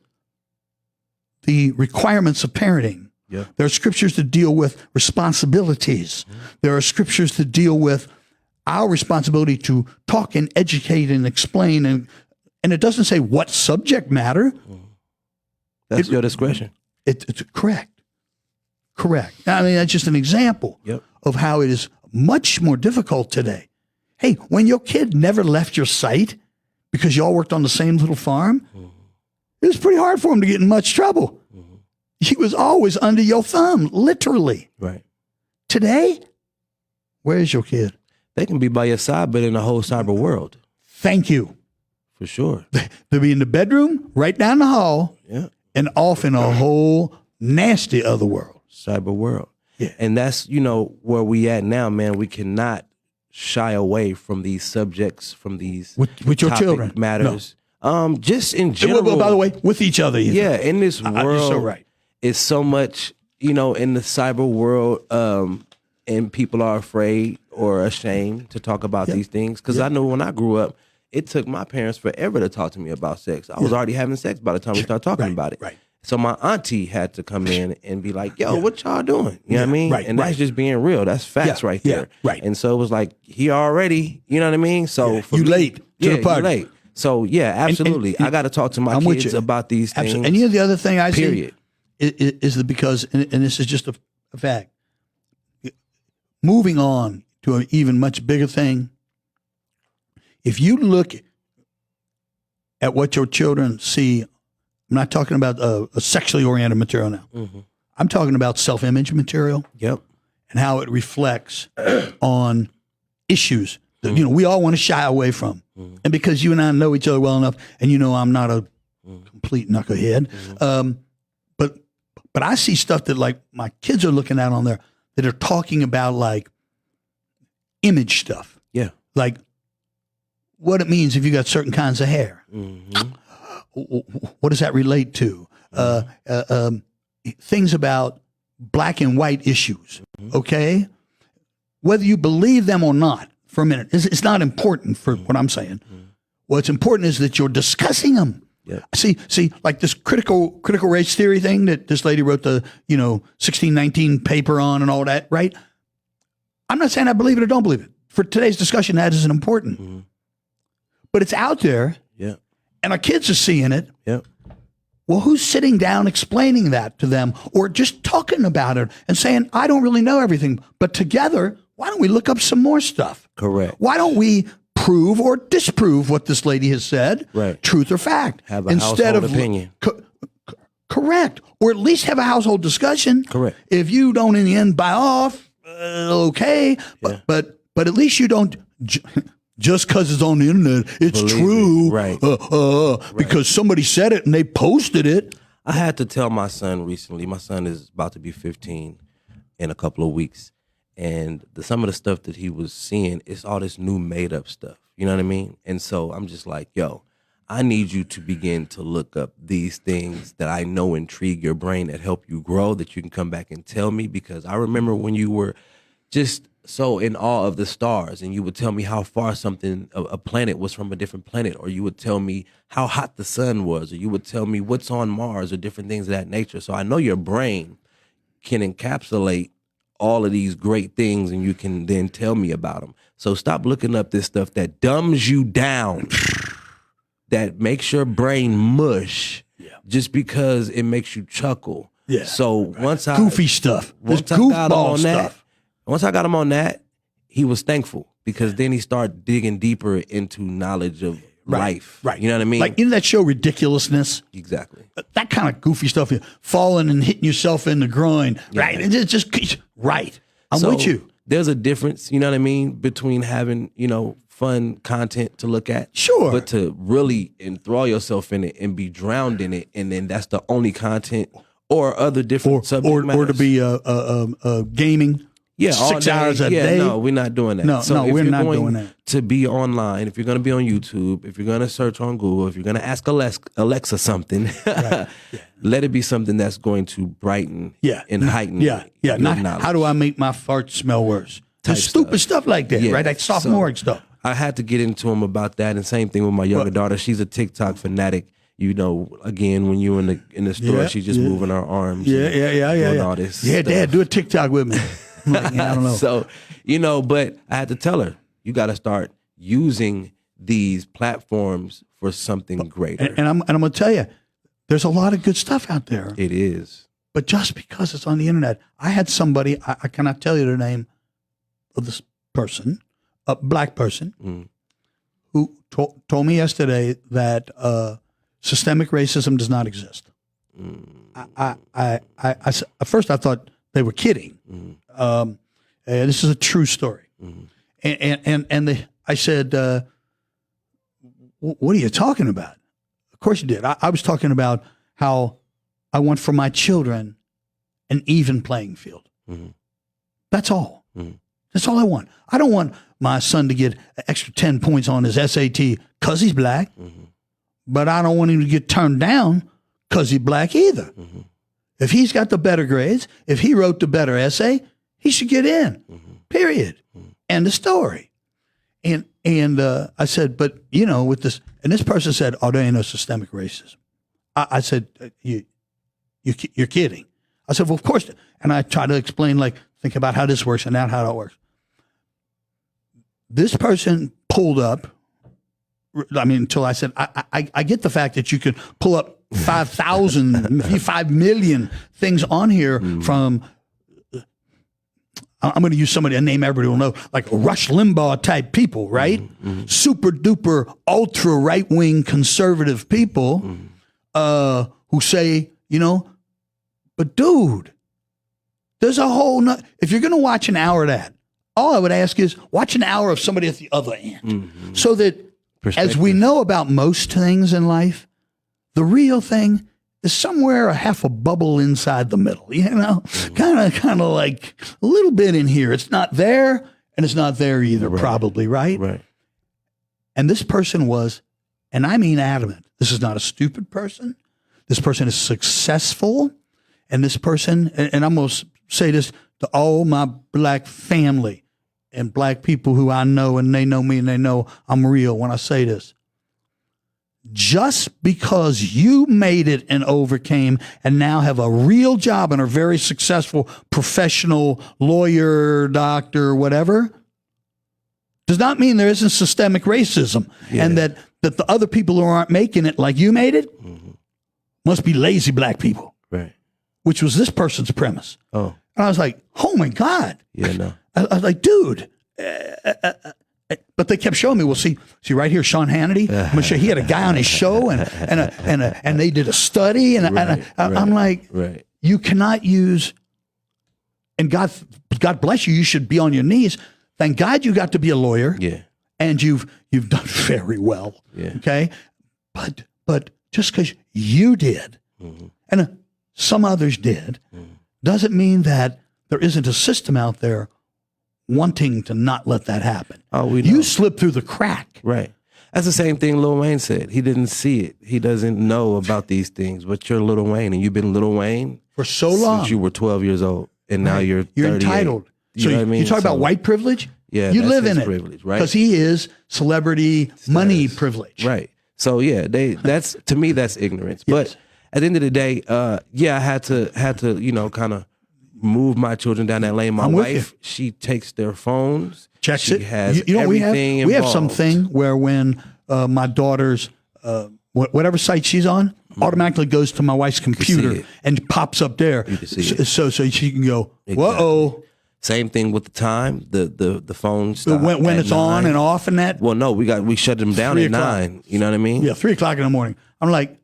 the requirements of parenting. Yeah. There are scriptures that deal with responsibilities. There are scriptures that deal with our responsibility to talk and educate and explain. And it doesn't say what subject matter. That's your discretion. It's correct. Correct. I mean, that's just an example of how it is much more difficult today. Hey, when your kid never left your sight because y'all worked on the same little farm, it was pretty hard for him to get in much trouble. He was always under your thumb, literally. Right. Today, where's your kid? They can be by your side, but in the whole cyber world. Thank you. For sure. They'll be in the bedroom, right down the hall, and off in a whole nasty other world. Cyber world. Yeah. And that's, where we at now, man. We cannot shy away from these subjects, from these with your topic children matters. No. Just in general. Well, by the way, with each other. Yeah, in this world. You're so right. It's so much, in the cyber world, and people are afraid or ashamed to talk about these things. Because I know when I grew up, it took my parents forever to talk to me about sex. I was already having sex by the time we started talking about it. Right. So my auntie had to come in and be like, yo, what y'all doing? You know what I mean? Right, and that's just being real. That's facts right there. Right. And so it was like, he already, you know what I mean? So for you me, late to the party. You late. So yeah, absolutely. I got to talk to my kids about these things. Absolutely. And the other thing I see is that because, and this is just a fact, moving on to an even much bigger thing, if you look at what your children see, I'm not talking about a sexually oriented material now. Mm-hmm. I'm talking about self-image material. Yep. And how it reflects on issues that, we all want to shy away from. Mm-hmm. And because you and I know each other well enough, and I'm not a complete knucklehead, but I see stuff that like my kids are looking at on there that are talking about like image stuff. Yeah. Like what it means if you got certain kinds of hair. What does that relate to? Things about black and white issues, okay? Whether you believe them or not, for a minute, it's not important for what I'm saying. What's important is that you're discussing them. Yeah. See, like this critical race theory thing that this lady wrote the 1619 paper on and all that, right? I'm not saying I believe it or don't believe it. For today's discussion, that isn't important. But it's out there. Yeah. And our kids are seeing it. Yeah. Well, who's sitting down explaining that to them or just talking about it and saying, I don't really know everything, but together, why don't we look up some more stuff? Correct. Why don't we prove or disprove what this lady has said, right? Truth or fact, have a household opinion. Correct. Or at least have a household discussion. Correct. If you don't in the end buy off, okay. But at least you don't just because it's on the internet, it's true. Right. Because somebody said it and they posted it. I had to tell my son recently. My son is about to be 15 in a couple of weeks. And some of the stuff that he was seeing is all this new made up stuff. You know what I mean? And so I'm just like, yo, I need you to begin to look up these things that I know intrigue your brain, that help you grow, that you can come back and tell me. Because I remember when you were just so in awe of the stars and you would tell me how far a planet was from a different planet, or you would tell me how hot the sun was, or you would tell me what's on Mars, or different things of that nature. So I know your brain can encapsulate all of these great things and you can then tell me about them. So stop looking up this stuff that dumbs you down, that makes your brain mush just because it makes you chuckle. Yeah. So once goofy stuff. Once I got him on stuff. Once I got him on that, he was thankful because then he started digging deeper into knowledge of life. Right. You know what I mean? Like in that show Ridiculousness. Exactly. That kind of goofy stuff, falling and hitting yourself in the groin. Yeah. Right. It's just right. I'm with you. There's a difference, you know what I mean, between having, fun content to look at. Sure. But to really enthrall yourself in it and be drowned in it, and then that's the only content, or other different subject matters. Or to be gaming. Yeah, 6 hours a day. No, we're not doing that. No, we're not doing that. To be online, if you're going to be on YouTube, if you're going to search on Google, if you're going to ask Alexa something, let it be something that's going to brighten and heighten. Your knowledge. How do I make my fart smell worse? Just stupid stuff like that, right? Like sophomoric stuff. I had to get into him about that, and same thing with my younger daughter. She's a TikTok fanatic. Again, when you're in the store, she's just moving her arms. Doing all this stuff. Dad, do a TikTok with me. Like, I don't know. So, but I had to tell her, you got to start using these platforms for something greater. And I'm going to tell you, there's a lot of good stuff out there. It is. But just because it's on the internet, I had somebody, I cannot tell you the name of this person, a black person, who told me yesterday that systemic racism does not exist. At first I thought they were kidding. This is a true story. I said, what are you talking about? Of course you did. I was talking about how I want for my children an even playing field. That's all. That's all I want. I don't want my son to get an extra 10 points on his SAT because he's black, but I don't want him to get turned down because he's black either. If he's got the better grades, if he wrote the better essay, he should get in, period. End of story. And I said, but, with this, and this person said, oh, there ain't no systemic racism. I said, you're kidding. I said, well, of course. And I tried to explain, think about how this works and how that works. This person pulled up, until I said, I get the fact that you could pull up 5,000, 5 million things on here from, I'm going to use a name everybody will know, like Rush Limbaugh type people, right? Super duper ultra right wing conservative people who say, but dude, there's a whole, if you're going to watch an hour of that, all I would ask is watch an hour of somebody at the other end. So that as we know about most things in life, the real thing is somewhere a half a bubble inside the middle, kind of like a little bit in here. It's not there and it's not there either, probably, right? Right. And this person was, and I mean adamant, this is not a stupid person. This person is successful. And this person, and I'm going to say this to all my black family and black people who I know, and they know me and they know I'm real when I say this. Just because you made it and overcame and now have a real job and are very successful professional lawyer, doctor, whatever, does not mean there isn't systemic racism and that the other people who aren't making it like you made it must be lazy black people. Right. Which was this person's premise. Oh. And I was like, oh my God. Yeah, no. I was like, dude. But they kept showing me, well, see right here, Sean Hannity. I'm gonna show he had a guy on his show and they did a study. And I'm like, you cannot use, and God bless you, you should be on your knees. Thank God you got to be a lawyer. Yeah. And you've done very well. Yeah. Okay. But just because you did, and some others did, doesn't mean that there isn't a system out there wanting to not let that happen. Oh, we know. You slipped through the crack. Right. That's the same thing Lil Wayne said. He didn't see it. He doesn't know about these things. But you're Lil Wayne, and you've been Lil Wayne for so long. Since you were 12 years old, and now you're 38. You're entitled. You know what I mean? You talk about white privilege? Yeah, you that's live in his it. privilege, right? Because he is celebrity money privilege. Right. So yeah, that's to me that's ignorance. But at the end of the day, I had to kind of move my children down that lane. My wife, she takes their phones, checks it. Has everything. We have something where when my daughter's whatever site she's on automatically goes to my wife's computer and pops up there, so she can go, whoa. Same thing with the time, the phone stop when it's 9. On and off and that. Well, no, we shut them down at 9. You know what I mean? Yeah, 3:00 in the morning. I'm like,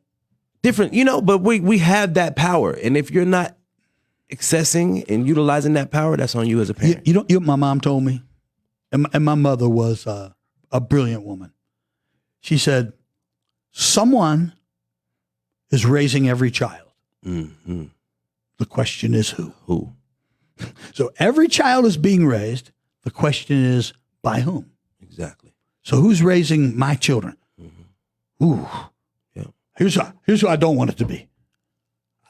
different, but we have that power, and if you're not accessing and utilizing that power, that's on you as a parent. You know what my mom told me, and my mother was a brilliant woman. She said, someone is raising every child. Mm-hmm. The question is who? Who? So every child is being raised. The question is by whom? Exactly. So who's raising my children? Mm-hmm. Ooh. Yeah. Here's who I don't want it to be.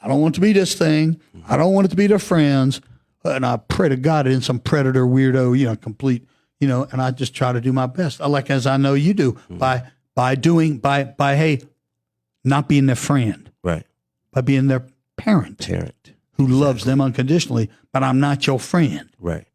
I don't want it to be this thing. I don't want it to be their friends. And I pray to God it isn't some predator, weirdo, complete, and I just try to do my best. As I know you do, by hey, not being their friend. Right. By being their parent. Who loves them unconditionally, but I'm not your friend. Right.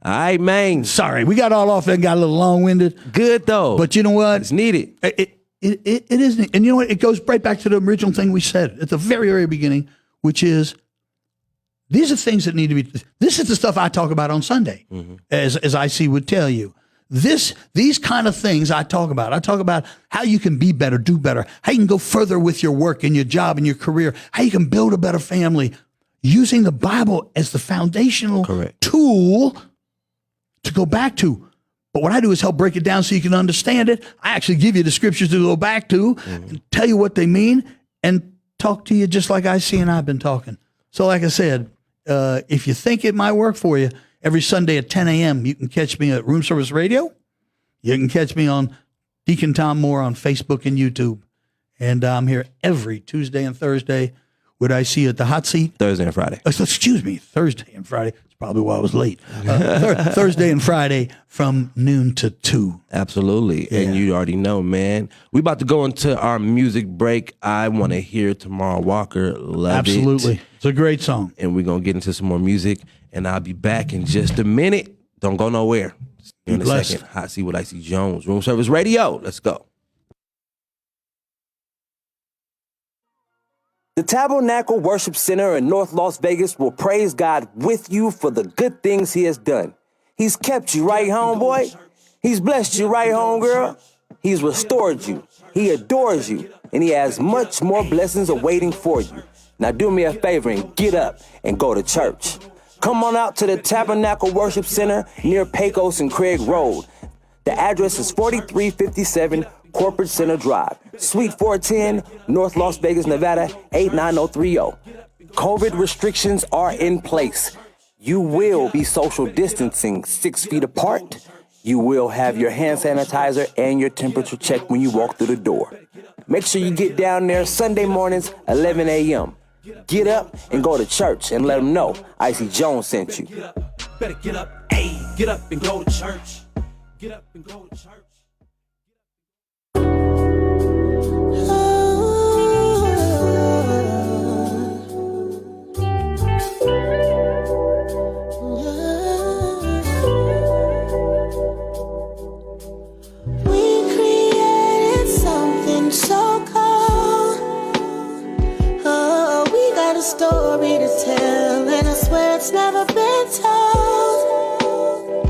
All right, man. Sorry, we got all off and got a little long-winded. Good, though. But you know what? It's needed. It is. And you know what? It goes right back to the original thing we said at the very, very beginning, which is these are things that need to be. This is the stuff I talk about on Sunday, as IC would tell you. These kind of things I talk about. I talk about how you can be better, do better, how you can go further with your work and your job and your career, how you can build a better family using the Bible as the foundational tool to go back to. But what I do is help break it down so you can understand it. I actually give you the scriptures to go back to and tell you what they mean and talk to you just like IC and I've been talking. So like I said, if you think it might work for you, every Sunday at 10 a.m., you can catch me at Room Service Radio. You can catch me on Deacon Tom Moore on Facebook and YouTube. And I'm here every Tuesday and Thursday. Would I see you at the hot seat? Thursday and Friday. Excuse me, Thursday and Friday. That's probably why I was late. Thursday and Friday from noon to 2. Absolutely. Yeah. And you already know, man. We about to go into our music break. I Want to Hear Tomorrow Walker. Love Absolutely. it. It's a great song. And we're going to get into some more music. And I'll be back in just a minute. Don't go nowhere. In a second. Hot Seat with IC Jonez. Room Service Radio. Let's go. The Tabernacle Worship Center in North Las Vegas will praise God with you for the good things he has done. He's kept you, right, homeboy? He's blessed you, right, homegirl? He's restored you. He adores you. And he has much more blessings awaiting for you. Now do me a favor and get up and go to church. Come on out to the Tabernacle Worship Center near Pecos and Craig Road. The address is 4357 Corporate Center Drive, Suite 410, North Las Vegas, Nevada, 89030. COVID restrictions are in place. You will be social distancing 6 feet apart. You will have your hand sanitizer and your temperature checked when you walk through the door. Make sure you get down there Sunday mornings, 11 a.m. Get up and go to church and let them know IC Jonez sent you. Better get up, ayy, get up and go to church. Get up and go to church. So cold. Oh, we got a story to tell, and I swear it's never been told.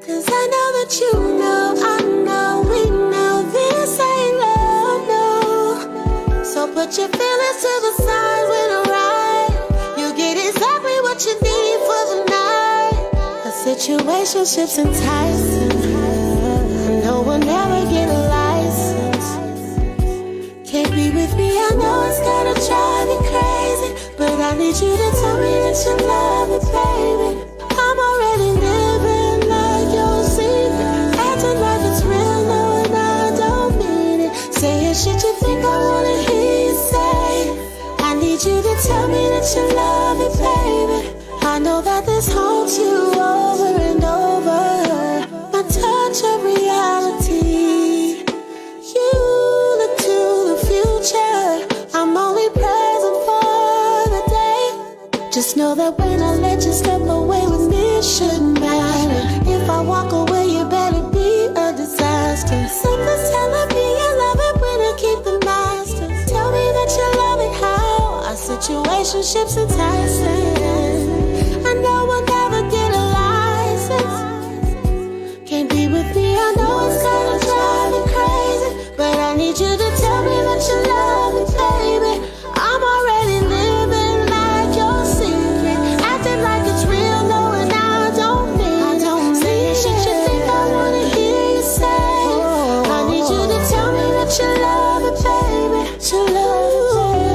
Cause I know that you know, I know, we know this ain't love, no. So put your feelings to the side when I ride. You get exactly what you need for the night. A situationship's enticing. No one ever get a license. Can't be with me, I know it's gonna drive you crazy, but I need you to tell me that you love me, baby. I'm already living like your secret, acting like it's real, knowing I don't mean it. Saying shit you think I wanna hear you say. I need you to tell me that you love me, baby. I know that this haunts you over and over. My touch of reality. You look to the future. I'm only present for the day. Just know that when I let you step away with me, it shouldn't matter. If I walk away, you better be a disaster. Something's telling me you love it when I keep the master. Tell me that you love it how our situationship's enticing. I know we'll never get a license. Can't be with me, I know it's gonna drive you crazy, but I need you to tell me that you love me, baby. I'm already living like your secret, acting like it's real, knowing I don't mean it. Saying shit you think I wanna hear you say. I need you to tell me that you love me, baby. You love me, baby.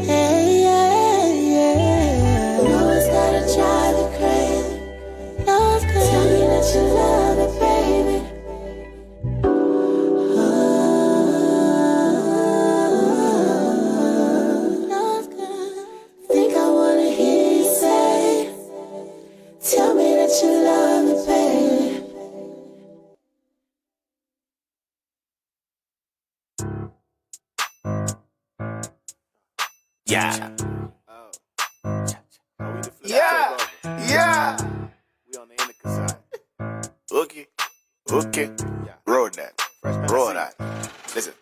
Hey, yeah, yeah. I know it's gotta drive you crazy. Know it's gonna tell me that you love me, baby. Think I wanna hear you say, tell me that you love me, baby. Yeah. Yeah, yeah. We on the indica side. Okay. Roll that. Roll that. Listen.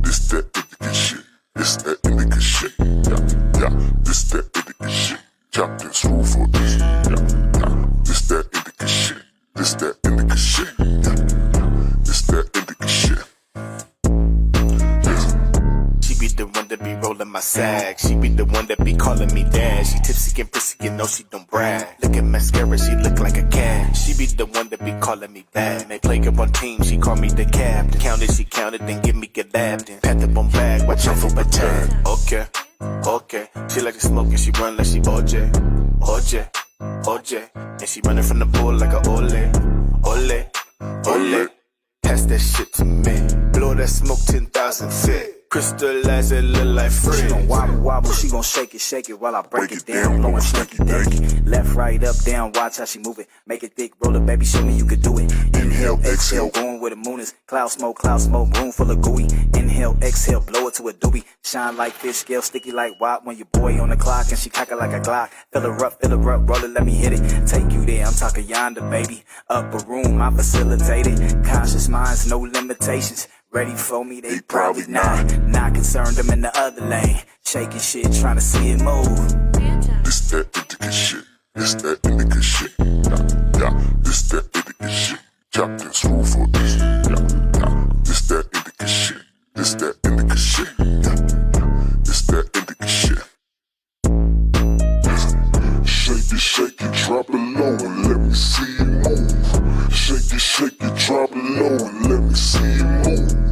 This that indica shit. This that indica shit. Yeah. This that indica shit. Captain Screw for this. Yeah. This that indica shit. This that indica shit. Yeah. This that indica shit. She be the one that be rolling my sack. She be the one that be calling me dad. She tipsy and prissy, you know she don't brag. Look at mascara, she look like a cat. She be the one that be calling me bad. They play her on team, she call me the captain. Counted, she counted, then give me a lap. Then pat the bum bag, watch out for my tag. Okay. She like to smoke and she run like she OJ. And she running from the bull like a ole. Pass that shit to me. Blow that smoke 10,000 feet. Crystallize it, look like free. She gon' wobble, she gon' shake it while I break it down. Blowin' stanky danky. Left, right, up, down, watch how she move it. Make it thick, roll it, baby, show me you could do it. Inhale, exhale, going where the moon is. Cloud smoke, room full of gooey. Inhale, exhale, blow it to a doobie. Shine like fish scale, sticky like wop. When your boy on the clock and she cock it like a Glock. Fill her up, roll it, let me hit it. Take you there, I'm talking yonder, baby. Upper room, I facilitate it. Conscious minds, no limitations. Ready for me, they probably not. Not concerned, I'm in the other lane. Shaking shit, trying to see it move. This that indica shit. This that indica shit. Yeah. This that indica shit. Captain Screw for this. Yeah. This that indica shit. This that indica shit. Yeah. This that indica shit. Shake it, drop it low and let me see it move. Shake it, drop it low and let me see it move.